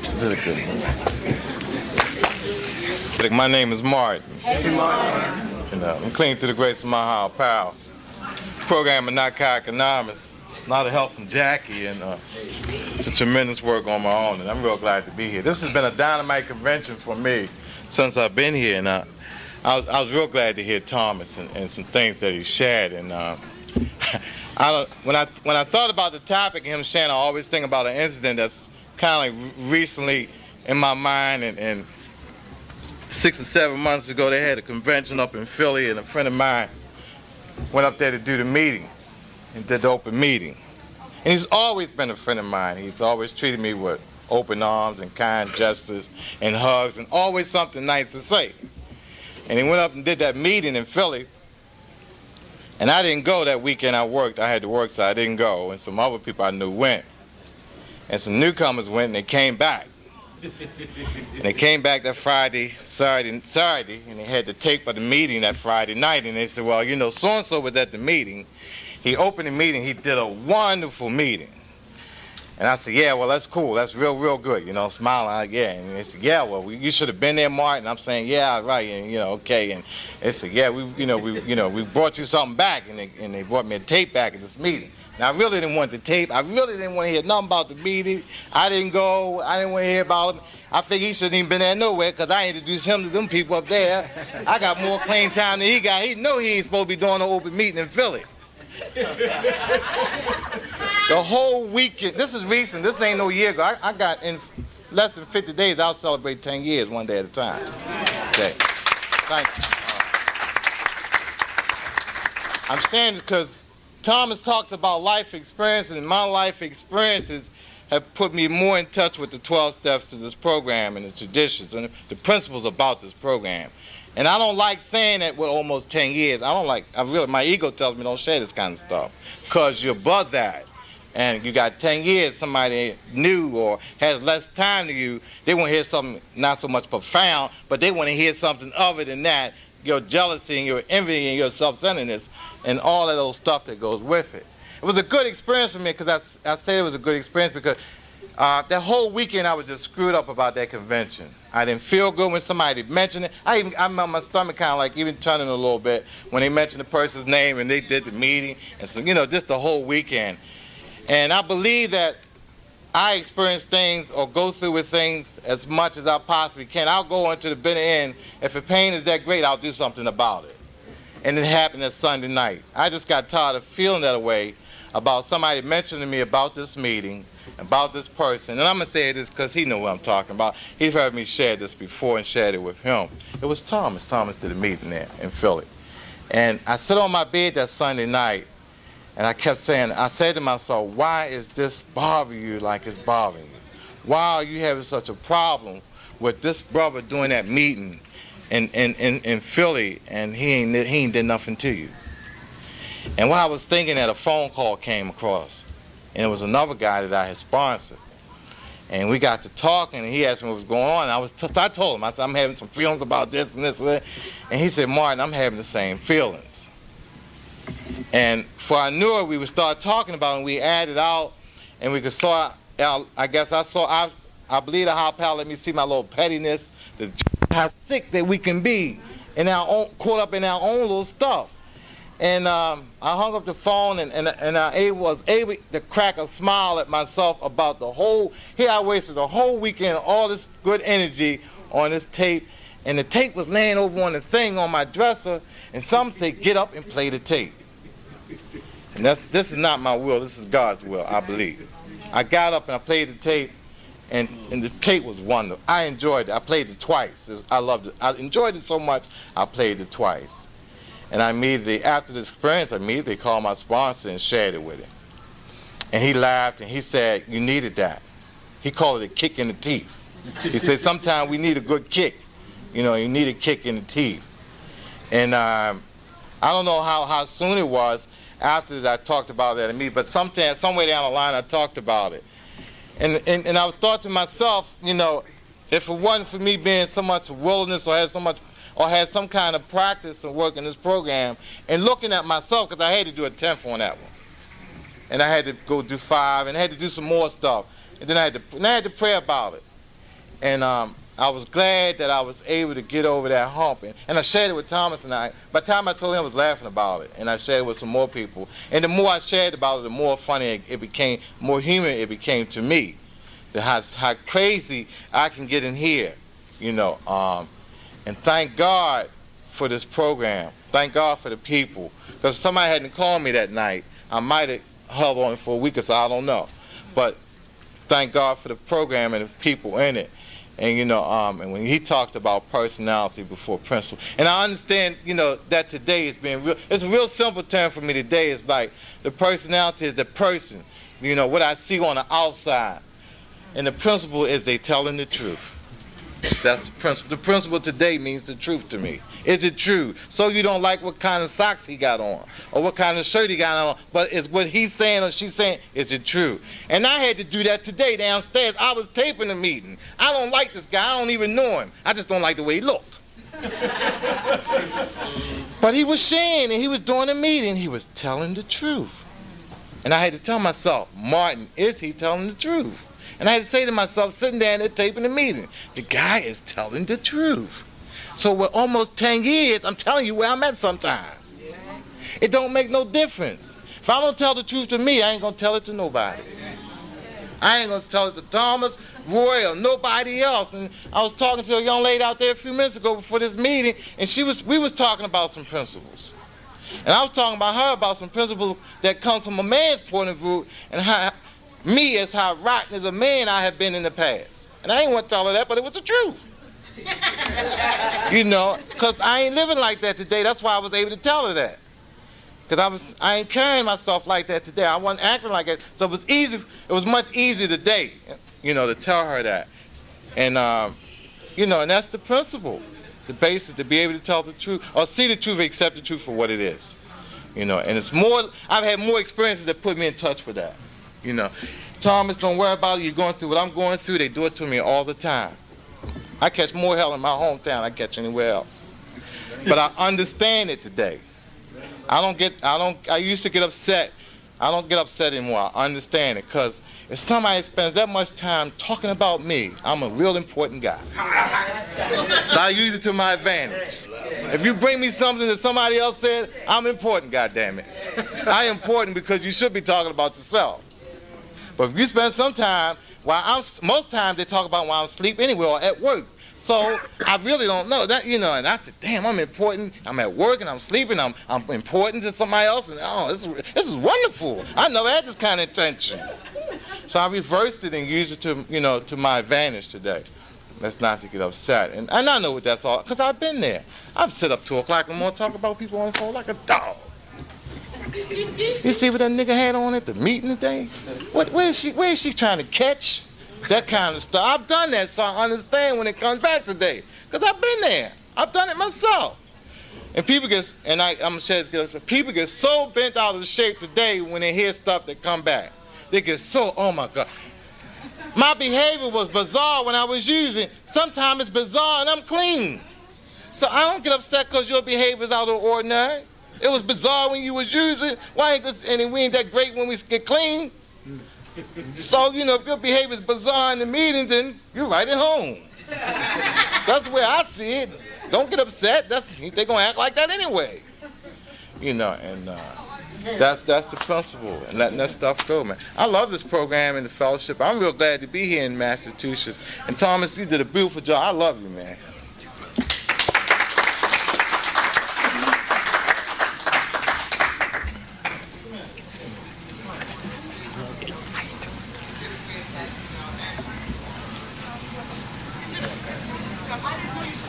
Look, my name is Martin. Hey, Martin. And, I'm clinging to the grace of my higher power. Program of Narcotic Anonymous. A lot of help from Jackie, and it's a tremendous work on my own, and I'm real glad to be here. This has been a dynamite convention for me since I've been here, and I was real glad to hear Thomas and some things that he shared. And when I thought about the topic and him sharing, I always think about an incident that's kind of like recently in my mind. And 6 or 7 months ago, they had a convention up in Philly, and a friend of mine went up there to do the meeting, and did the open meeting. And he's always been a friend of mine. He's always treated me with open arms and kind gestures and hugs, and always something nice to say. And he went up and did that meeting in Philly. And I didn't go that weekend. I worked. I had to work, so I didn't go. And some other people I knew went. And some newcomers went, and they came back. And they came back that Saturday, and they had the tape of the meeting that Friday night. And they said, well, you know, so-and-so was at the meeting. He opened the meeting. He did a wonderful meeting. And I said, yeah, well, that's cool. That's real good, you know, smiling like, yeah. And they said, yeah, well, you should have been there, Martin. I'm saying, yeah, right, and, you know, okay. And they said, yeah, we brought you something back, and they brought me a tape back at this meeting. Now, I really didn't want the tape. I really didn't want to hear nothing about the meeting. I didn't go. I didn't want to hear about him. I think he shouldn't even been there nowhere, because I introduced him to them people up there. I got more claim time than he got. He know he ain't supposed to be doing an open meeting in Philly. The whole weekend, this is recent, this ain't no year ago. I got, in less than 50 days, I'll celebrate 10 years one day at a time. Okay. Thank you. I'm saying this because Thomas talked about life experiences, and my life experiences have put me more in touch with the 12 steps to this program and the traditions and the principles about this program. And I don't like saying that with almost 10 years. My ego tells me don't share this kind of stuff, because you're above that. And you got 10 years, somebody new or has less time than you, they want to hear something not so much profound, but they want to hear something other than that, your jealousy and your envy and your self-centeredness and all of those stuff that goes with it. It was a good experience for me, because I say it was a good experience because That whole weekend I was just screwed up about that convention. I didn't feel good when somebody mentioned it. I remember my stomach kind of like even turning a little bit when they mentioned the person's name and they did the meeting. And so, just the whole weekend. And I believe that I experience things or go through with things as much as I possibly can. I'll go into the bitter end. If the pain is that great, I'll do something about it. And it happened that Sunday night. I just got tired of feeling that way about somebody mentioning to me about this meeting, about this person. And I'm going to say this because he knows what I'm talking about. He's heard me share this before and shared it with him. It was Thomas. Thomas did a meeting there in Philly. And I sat on my bed that Sunday night, and I kept saying, I said to myself, why is this bothering you like it's bothering you? Why are you having such a problem with this brother doing that meeting in Philly, and he ain't did nothing to you? And while I was thinking that, a phone call came across, and it was another guy that I had sponsored. And we got to talking, and he asked me what was going on. And I told him, I said, I'm having some feelings about this and this and that. And he said, Martin, I'm having the same feelings. And before I knew it, we would start talking about it, and we added out, and we could saw, I believe the high power let me see my little pettiness, how sick that we can be, and caught up in our own little stuff. And I hung up the phone, and I was able to crack a smile at myself about here I wasted the whole weekend, all this good energy on this tape, and the tape was laying over on the thing on my dresser, and some say, get up and play the tape. And this is not my will, this is God's will, I believe. I got up and I played the tape, and the tape was wonderful. I enjoyed it. I played it twice. I loved it. I enjoyed it so much, I played it twice. And after the experience, I immediately called my sponsor and shared it with him. And he laughed and he said, you needed that. He called it a kick in the teeth. He said, sometimes we need a good kick. You need a kick in the teeth. And I don't know how soon it was after that I talked about that in me, but somewhere down the line I talked about it. And I thought to myself, if it wasn't for me being so much wilderness or had some kind of practice and work in this program, and looking at myself, because I had to do a 10th on that one. And I had to go do 5, and I had to do some more stuff. And then I had to pray about it. And I was glad that I was able to get over that hump. And I shared it with Thomas, and by the time I told him, I was laughing about it. And I shared it with some more people. And the more I shared about it, the more funny it became, more human it became to me. How crazy I can get in here, And thank God for this program. Thank God for the people. Because if somebody hadn't called me that night, I might have held on for a week or so, I don't know. But thank God for the program and the people in it. And, and when he talked about personality before principle. And I understand, that today is being real. It's a real simple term for me today. It's like the personality is the person, what I see on the outside. And the principle is they telling the truth. That's the principle. The principle today means the truth to me. Is it true? So you don't like what kind of socks he got on or what kind of shirt he got on, but is what he's saying or she's saying, is it true? And I had to do that today downstairs. I was taping the meeting. I don't like this guy. I don't even know him. I just don't like the way he looked. But he was sharing and he was doing the meeting. He was telling the truth. And I had to tell myself, Martin, is he telling the truth? And I had to say to myself, sitting down there taping the meeting, the guy is telling the truth. So with almost 10 years, I'm telling you where I'm at sometimes. It don't make no difference. If I don't tell the truth to me, I ain't going to tell it to nobody. I ain't going to tell it to Thomas, Roy, or nobody else. And I was talking to a young lady out there a few minutes ago before this meeting, and we was talking about some principles. And I was talking about her about some principles that comes from a man's point of view, and how rotten as a man I have been in the past. And I ain't want to tell her that, but it was the truth. Because I ain't living like that today. That's why I was able to tell her that. Because I ain't carrying myself like that today. I wasn't acting like that. So it was much easier today, to tell her that. And, and that's the principle. The basis, to be able to tell the truth, or see the truth, accept the truth for what it is. And it's more, I've had more experiences that put me in touch with that. Thomas, don't worry about it. You're going through what I'm going through. They do it to me all the time. I catch more hell in my hometown than I catch anywhere else. But I understand it today. I used to get upset I don't get upset anymore. I understand it, because if somebody spends that much time talking about me, I'm a real important guy. So I use it to my advantage. If you bring me something that somebody else said, I'm important, goddammit. I'm important because you should be talking about yourself. But if you spend some time, most times they talk about while I'm asleep anyway or at work. So I really don't know that, and I said, damn, I'm important. I'm at work and I'm sleeping. I'm important to somebody else, and this is wonderful. I never had this kind of intention. So I reversed it and used it to my advantage today. That's not to get upset. And I know what that's all, because I've been there. I've sit up 2 o'clock in the morning talking about people on the phone like a dog. You see what that nigga had on at the meeting today? Where is she trying to catch? That kind of stuff. I've done that, so I understand when it comes back today. Because I've been there. I've done it myself. And people get, people get so bent out of shape today when they hear stuff that come back. They get so, oh my God. My behavior was bizarre when I was using. Sometimes it's bizarre and I'm clean. So I don't get upset because your behavior is out of the ordinary. It was bizarre when you was using. Why ain't this, and we ain't that great when we get clean? So, if your behavior is bizarre in the meeting, then you're right at home. That's where I see it. Don't get upset. They're going to act like that anyway. And that's the principle, and letting that stuff go, man. I love this program and the fellowship. I'm real glad to be here in Massachusetts. And Thomas, you did a beautiful job. I love you, man.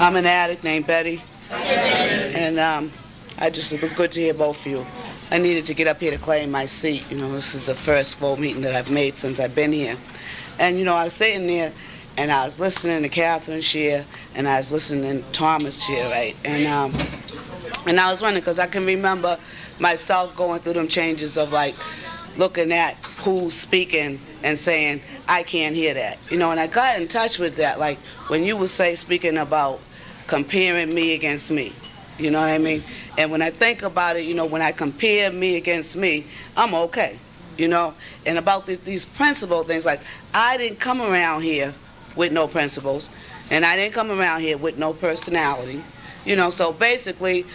I'm an addict named Betty, and it was good to hear both of you. I needed to get up here to claim my seat. This is the first full meeting that I've made since I've been here. And, I was sitting there, and I was listening to Catherine share, and I was listening to Thomas share, right? And I was wondering, because I can remember myself going through them changes of, like, looking at who's speaking and saying, I can't hear that. And I got in touch with that, like, when you would say, speaking about comparing me against me. You know what I mean? And when I think about it, when I compare me against me, I'm okay. And about these principle things, like, I didn't come around here with no principles, and I didn't come around here with no personality. So basically,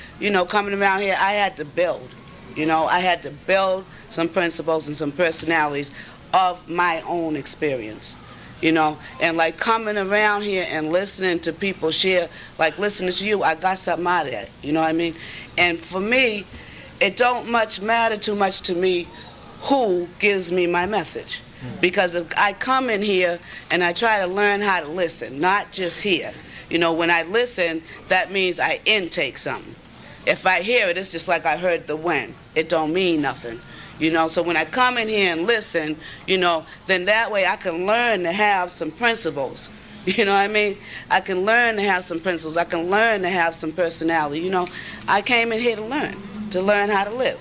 coming around here, I had to build. I had to build some principles and some personalities of my own experience. And like coming around here and listening to people share, like listening to you, I got something out of that, you know what I mean? And for me, it don't matter too much to me who gives me my message. Because if I come in here and I try to learn how to listen, not just hear. When I listen, that means I intake something. If I hear it, it's just like I heard the wind. It don't mean nothing. So when I come in here and listen, then that way I can learn to have some principles. You know what I mean? I can learn to have some principles. I can learn to have some personality. I came in here to learn how to live.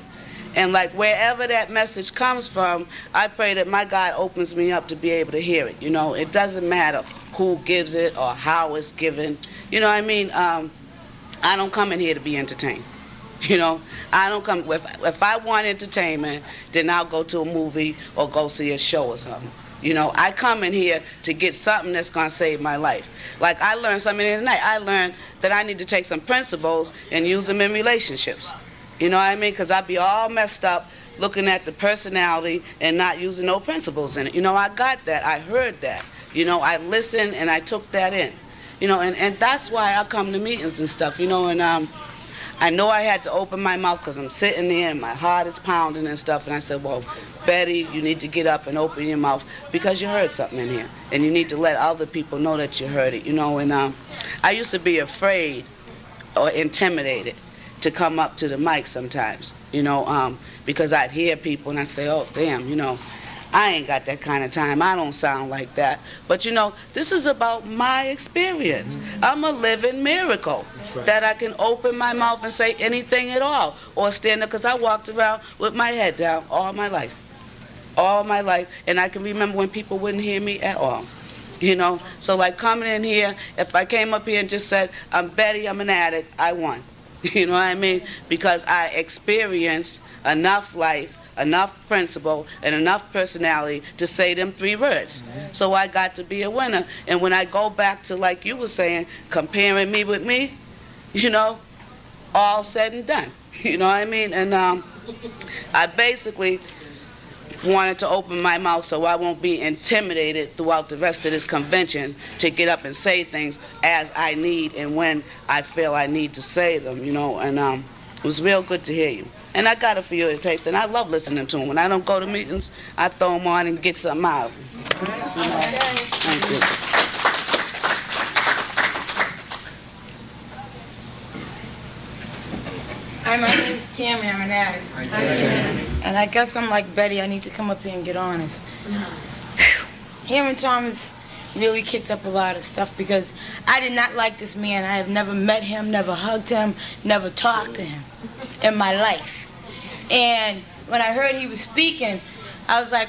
And like wherever that message comes from, I pray that my God opens me up to be able to hear it. It doesn't matter who gives it or how it's given. You know what I mean? I don't come in here to be entertained. I don't come, if I want entertainment, then I'll go to a movie or go see a show or something. I come in here to get something that's going to save my life. Like I learned something the other night. I learned that I need to take some principles and use them in relationships. You know what I mean? Because I'd be all messed up looking at the personality and not using no principles in it. I got that. I heard that. I listened and I took that in. And that's why I come to meetings and stuff, and I know I had to open my mouth because I'm sitting there and my heart is pounding and stuff. And I said, well, Betty, you need to get up and open your mouth because you heard something in here. And you need to let other people know that you heard it, And I used to be afraid or intimidated to come up to the mic sometimes, because I'd hear people and I'd say, oh, damn, I ain't got that kind of time. I don't sound like that. But this is about my experience. I'm a living miracle that I can open my mouth and say anything at all or stand up, because I walked around with my head down all my life. And I can remember when people wouldn't hear me at all. So like coming in here, if I came up here and just said, I'm Betty, I'm an addict, I won. You know what I mean? Because I experienced enough life enough principle and enough personality to say them 3 words. So I got to be a winner. And when I go back to, like you were saying, comparing me with me, you know, all said and done. You know what I mean? And I basically wanted to open my mouth so I won't be intimidated throughout the rest of this convention to get up and say things as I need and when I feel I need to say them, you know. And it was real good to hear you. And I got a few of the tapes, and I love listening to them. When I don't go to meetings, I throw them on and get something out of them. You know? Thank you. Hi, my name's Tammy. I'm an addict. And I guess I'm like Betty. I need to come up here and get honest. Hearing Thomas really kicked up a lot of stuff because I did not like this man. I have never met him, never hugged him, never talked to him in my life. And when I heard he was speaking, I was like,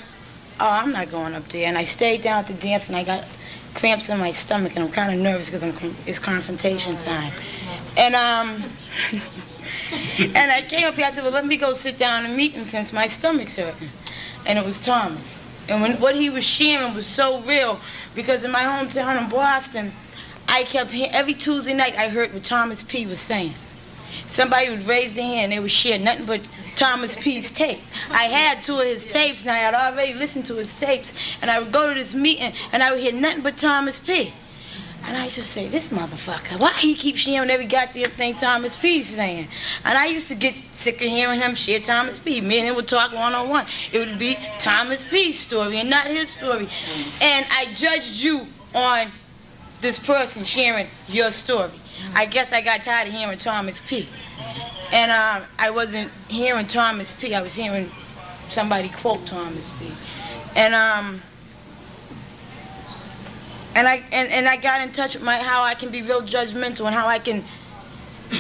oh, I'm not going up there. And I stayed down to dance, and I got cramps in my stomach, and I'm kind of nervous because it's confrontation time. And and I came up here, I said, well, let me go sit down and meet him since my stomach's hurting. And it was Thomas. And what he was sharing was so real, because in my hometown in Boston, I kept hearing, every Tuesday night I heard what Thomas P. was saying. Somebody would raise their hand, they would share nothing but Thomas P.'s tape. I had 2 of his tapes, and I had already listened to his tapes, and I would go to this meeting, and I would hear nothing but Thomas P. And I just say, this motherfucker, why he keep sharing every goddamn thing Thomas P's saying? And I used to get sick of hearing him share Thomas P. Me and him would talk one-on-one. It would be Thomas P's story and not his story. And I judged you on this person sharing your story. I guess I got tired of hearing Thomas P. And I wasn't hearing Thomas P. I was hearing somebody quote Thomas P. And I got in touch with how I can be real judgmental and how I can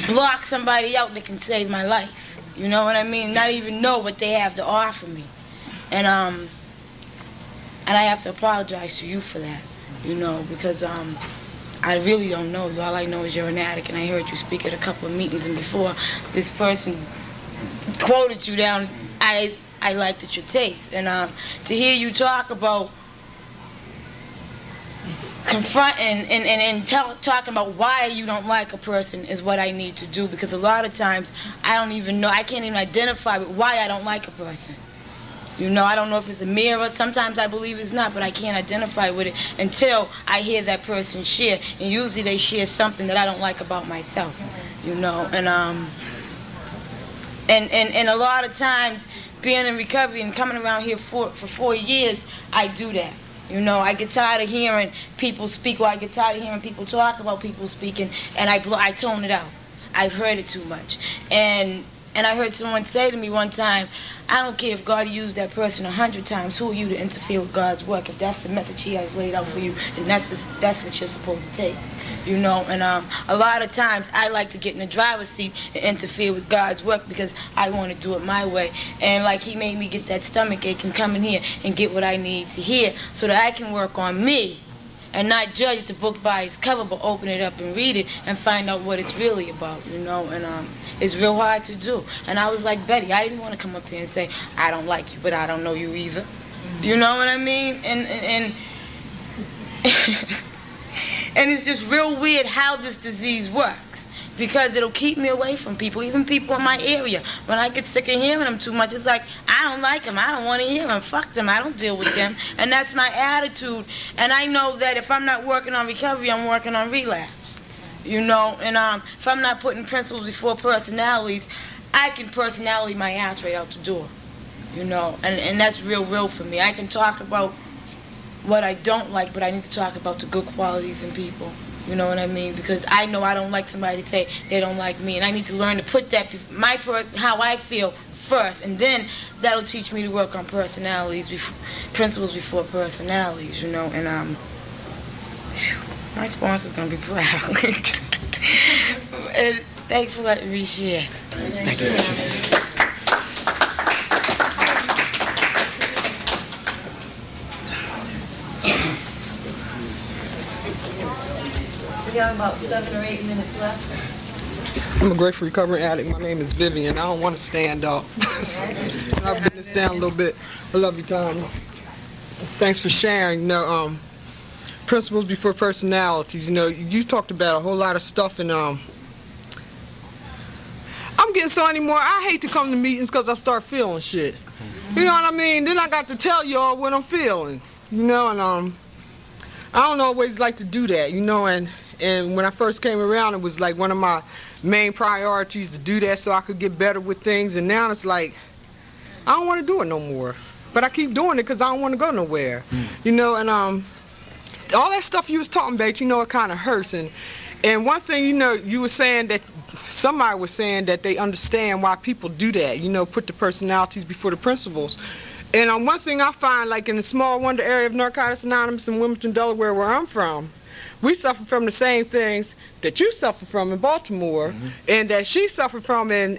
block somebody out that can save my life. You know what I mean? Not even know what they have to offer me. And I have to apologize to you for that, you know, because I really don't know you. All I know is you're an addict, and I heard you speak at a couple of meetings, and before this person quoted you down, I liked at your tapes. And to hear you talk about confronting and talking about why you don't like a person is what I need to do, because a lot of times I don't even know, I can't even identify with why I don't like a person. You know, I don't know if it's a mirror. Sometimes I believe it's not, but I can't identify with it until I hear that person share. And usually they share something that I don't like about myself, you know. And a lot of times, being in recovery and coming around here for 4 years, I do that. You know, I get tired of hearing people speak, or I get tired of hearing people talk about people speaking, and I tone it out. I've heard it too much. And I heard someone say to me one time, I don't care if God used that person 100 times, who are you to interfere with God's work? If that's the message he has laid out for you, then that's what you're supposed to take. You know, and a lot of times I like to get in the driver's seat and interfere with God's work because I want to do it my way. And like he made me get that stomach ache and come in here and get what I need to hear so that I can work on me and not judge the book by its cover, but open it up and read it and find out what it's really about, you know. And it's real hard to do. And I was like Betty, I didn't want to come up here and say, I don't like you, but I don't know you either. You know what I mean? And and it's just real weird how this disease works, because it'll keep me away from people, even people in my area. When I get sick of hearing them too much, it's like, I don't like them, I don't want to hear them, fuck them, I don't deal with them. And that's my attitude. And I know that if I'm not working on recovery, I'm working on relapse. You know, and if I'm not putting principles before personalities, I can personality my ass right out the door. You know, and that's real for me. I can talk about what I don't like, but I need to talk about the good qualities in people. You know what I mean? Because I know I don't like somebody to say they don't like me, and I need to learn to put that how I feel first, and then that'll teach me to work on personalities, principles before personalities. You know, and my sponsor's gonna be proud. And thanks for letting me share. Thank you. We have about 7 or 8 minutes left. I'm a grateful recovering addict. My name is Vivian. I don't want to stand up. I've been this down a little bit. I love you, Tommy. Thanks for sharing. You know, principles before personalities. You know, you talked about a whole lot of stuff, and I'm getting so anymore. I hate to come to meetings because I start feeling shit. You know what I mean? Then I got to tell y'all what I'm feeling. You know, and I don't always like to do that. You know, and when I first came around, it was like one of my main priorities to do that so I could get better with things, and now it's like I don't want to do it no more, but I keep doing it because I don't want to go nowhere. You know, and all that stuff you was talking about, you know, it kind of hurts. And one thing, you know, you were saying that somebody was saying that they understand why people do that, you know, put the personalities before the principles. And one thing I find, like in the Small Wonder area of Narcotics Anonymous in Wilmington, Delaware, where I'm from, we suffer from the same things that you suffer from in Baltimore, and that she suffered from in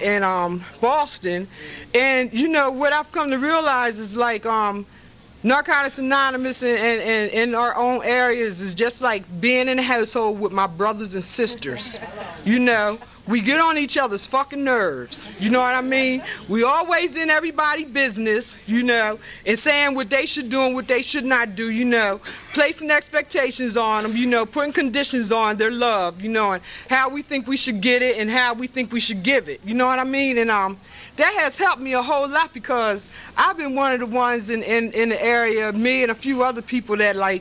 Boston. And you know what I've come to realize is like Narcotics Anonymous and in our own areas is just like being in a household with my brothers and sisters. You know, we get on each other's fucking nerves. You know what I mean? We always in everybody's business, you know, and saying what they should do and what they should not do, you know, placing expectations on them, you know, putting conditions on their love, you know, and how we think we should get it and how we think we should give it. You know what I mean? And that has helped me a whole lot because I've been one of the ones in the area, me and a few other people that like,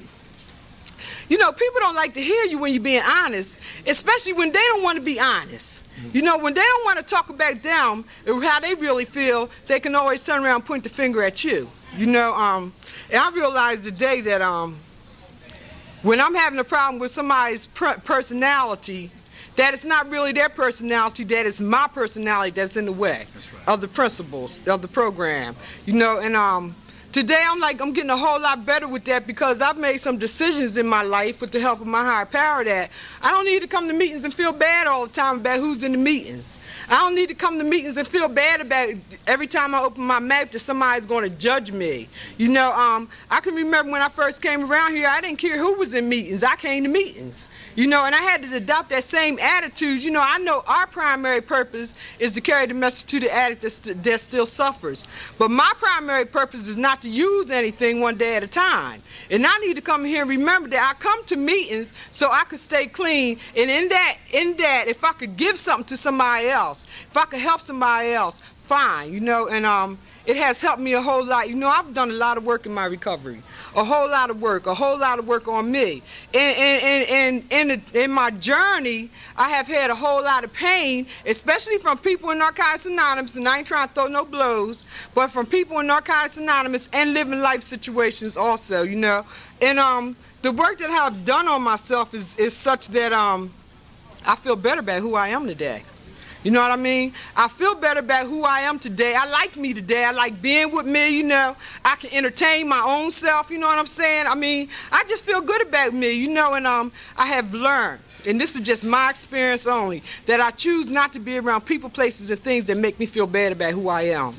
you know, people don't like to hear you when you're being honest, especially when they don't want to be honest. You know, when they don't want to talk about them and how they really feel, they can always turn around and point the finger at you. You know, and I realized today that when I'm having a problem with somebody's personality, that it's not really their personality, that it's my personality that's in the way of the principles of the program. You know, and today I'm getting a whole lot better with that because I've made some decisions in my life with the help of my higher power that I don't need to come to meetings and feel bad all the time about who's in the meetings. I don't need to come to meetings and feel bad about every time I open my mouth that somebody's going to judge me. You know, I can remember when I first came around here, I didn't care who was in meetings. I came to meetings. You know, and I had to adopt that same attitude. You know, I know our primary purpose is to carry the message to the addict that still suffers. But my primary purpose is not to use anything one day at a time. And I need to come here and remember that I come to meetings so I could stay clean. And in that, if I could give something to somebody else, if I could help somebody else, fine, you know, and it has helped me a whole lot. You know, I've done a lot of work in my recovery. A whole lot of work on me. And in my journey, I have had a whole lot of pain, especially from people in Narcotics Anonymous, and I ain't trying to throw no blows, but from people in Narcotics Anonymous and living life situations also, you know. And the work that I've done on myself is such that I feel better about who I am today. You know what I mean? I feel better about who I am today. I like me today. I like being with me, you know. I can entertain my own self, you know what I'm saying? I mean, I just feel good about me, you know, and I have learned, and this is just my experience only, that I choose not to be around people, places, and things that make me feel bad about who I am.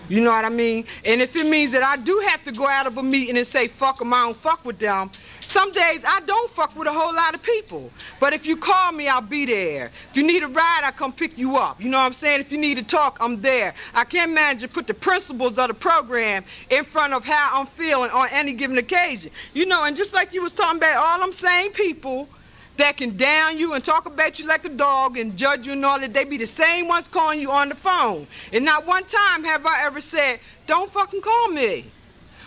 You know what I mean? And if it means that I do have to go out of a meeting and say, fuck them, I don't fuck with them, some days I don't fuck with a whole lot of people. But if you call me, I'll be there. If you need a ride, I'll come pick you up. You know what I'm saying? If you need to talk, I'm there. I can't manage to put the principles of the program in front of how I'm feeling on any given occasion. You know, and just like you was talking about all them same people that can down you and talk about you like a dog and judge you and all that, they be the same ones calling you on the phone. And not one time have I ever said, don't fucking call me.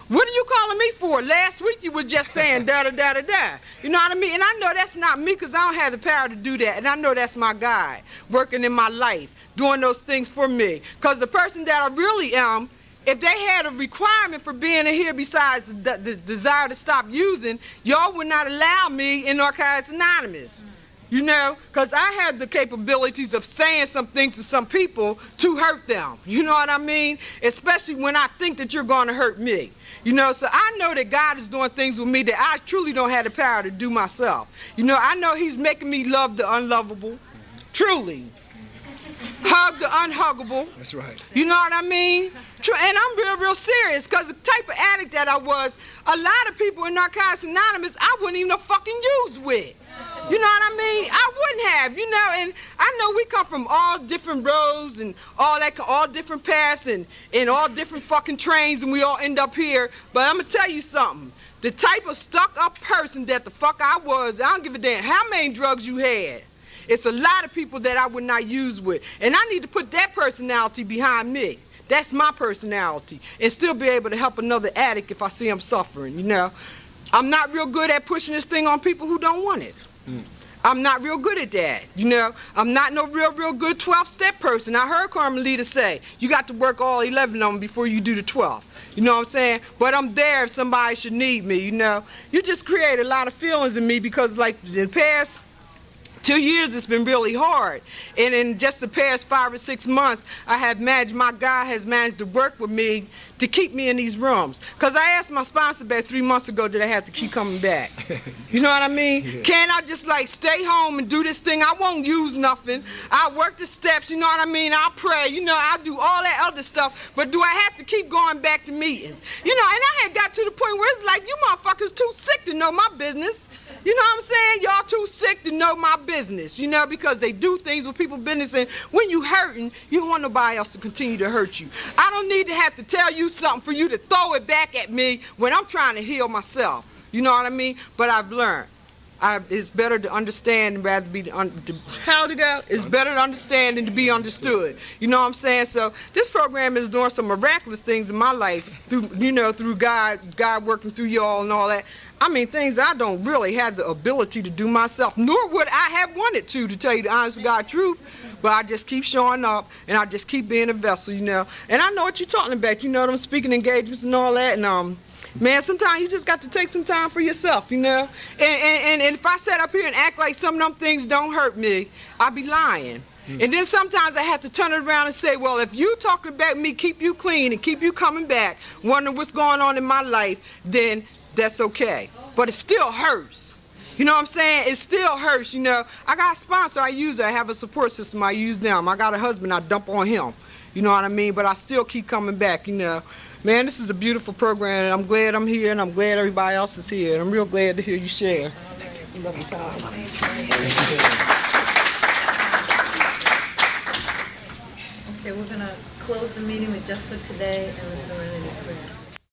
What are you calling me for? Last week you was just saying da-da-da-da-da. You know what I mean? And I know that's not me because I don't have the power to do that. And I know that's my God working in my life, doing those things for me. Because the person that I really am, if they had a requirement for being in here besides the desire to stop using, y'all would not allow me in Narcotics Anonymous. You know, because I have the capabilities of saying some things to some people to hurt them. You know what I mean? Especially when I think that you're going to hurt me. You know, so I know that God is doing things with me that I truly don't have the power to do myself. You know, I know he's making me love the unlovable, truly. Hug the unhuggable. That's right. You know what I mean? And I'm real serious because the type of addict that I was, a lot of people in Narcotics Anonymous I wouldn't even have fucking used with. You know what I mean? I wouldn't have, you know, and I know we come from all different roads and all that, all different paths and all different fucking trains, and we all end up here. But I'm gonna tell you something. The type of stuck-up person that the fuck I was, I don't give a damn how many drugs you had. It's a lot of people that I would not use with. And I need to put that personality behind me. That's my personality. And still be able to help another addict if I see him suffering, you know. I'm not real good at pushing this thing on people who don't want it. I'm not real good at that, you know. I'm not no real good 12-step person. I heard Carmelita say, you got to work all 11 of them before you do the 12th. You know what I'm saying? But I'm there if somebody should need me, you know. You just create a lot of feelings in me because, like, in the past 2 years, it's been really hard. And in just the past 5 or 6 months, my guy has managed to work with me to keep me in these rooms. Because I asked my sponsor about 3 months ago, did I have to keep coming back? You know what I mean? Yeah. Can't I just like stay home and do this thing? I won't use nothing. I work the steps, you know what I mean? I'll pray, you know, I'll do all that other stuff. But do I have to keep going back to meetings? You know, and I had got to the point where it's like, you motherfuckers too sick to know my business. You know what I'm saying? Y'all too sick to know my business, you know, because they do things with people's business, and when you hurting, you don't want nobody else to continue to hurt you. I don't need to have to tell you something for you to throw it back at me when I'm trying to heal myself. You know what I mean? But I've learned. It's better to understand rather be it's better to understand than to be understood. You know what I'm saying? So this program is doing some miraculous things in my life through, you know, through God working through y'all and all that. I mean, things I don't really have the ability to do myself, nor would I have wanted to tell you the honest to God truth. But I just keep showing up, and I just keep being a vessel, you know. And I know what you're talking about, you know, them speaking engagements and all that, and man, sometimes you just got to take some time for yourself, you know. And if I sit up here and act like some of them things don't hurt me, I'd be lying. And then sometimes I have to turn it around and say, well, if you talking about me, keep you clean and keep you coming back, wondering what's going on in my life, then that's okay. But it still hurts. You know what I'm saying? It still hurts, you know. I got a sponsor I use. I have a support system I use them. I got a husband I dump on him. You know what I mean? But I still keep coming back, you know. Man, this is a beautiful program, and I'm glad I'm here, and I'm glad everybody else is here. And I'm real glad to hear you share. Love you, Tom. Okay, we're going to close the meeting with Just for Today and the Serenity Prayer.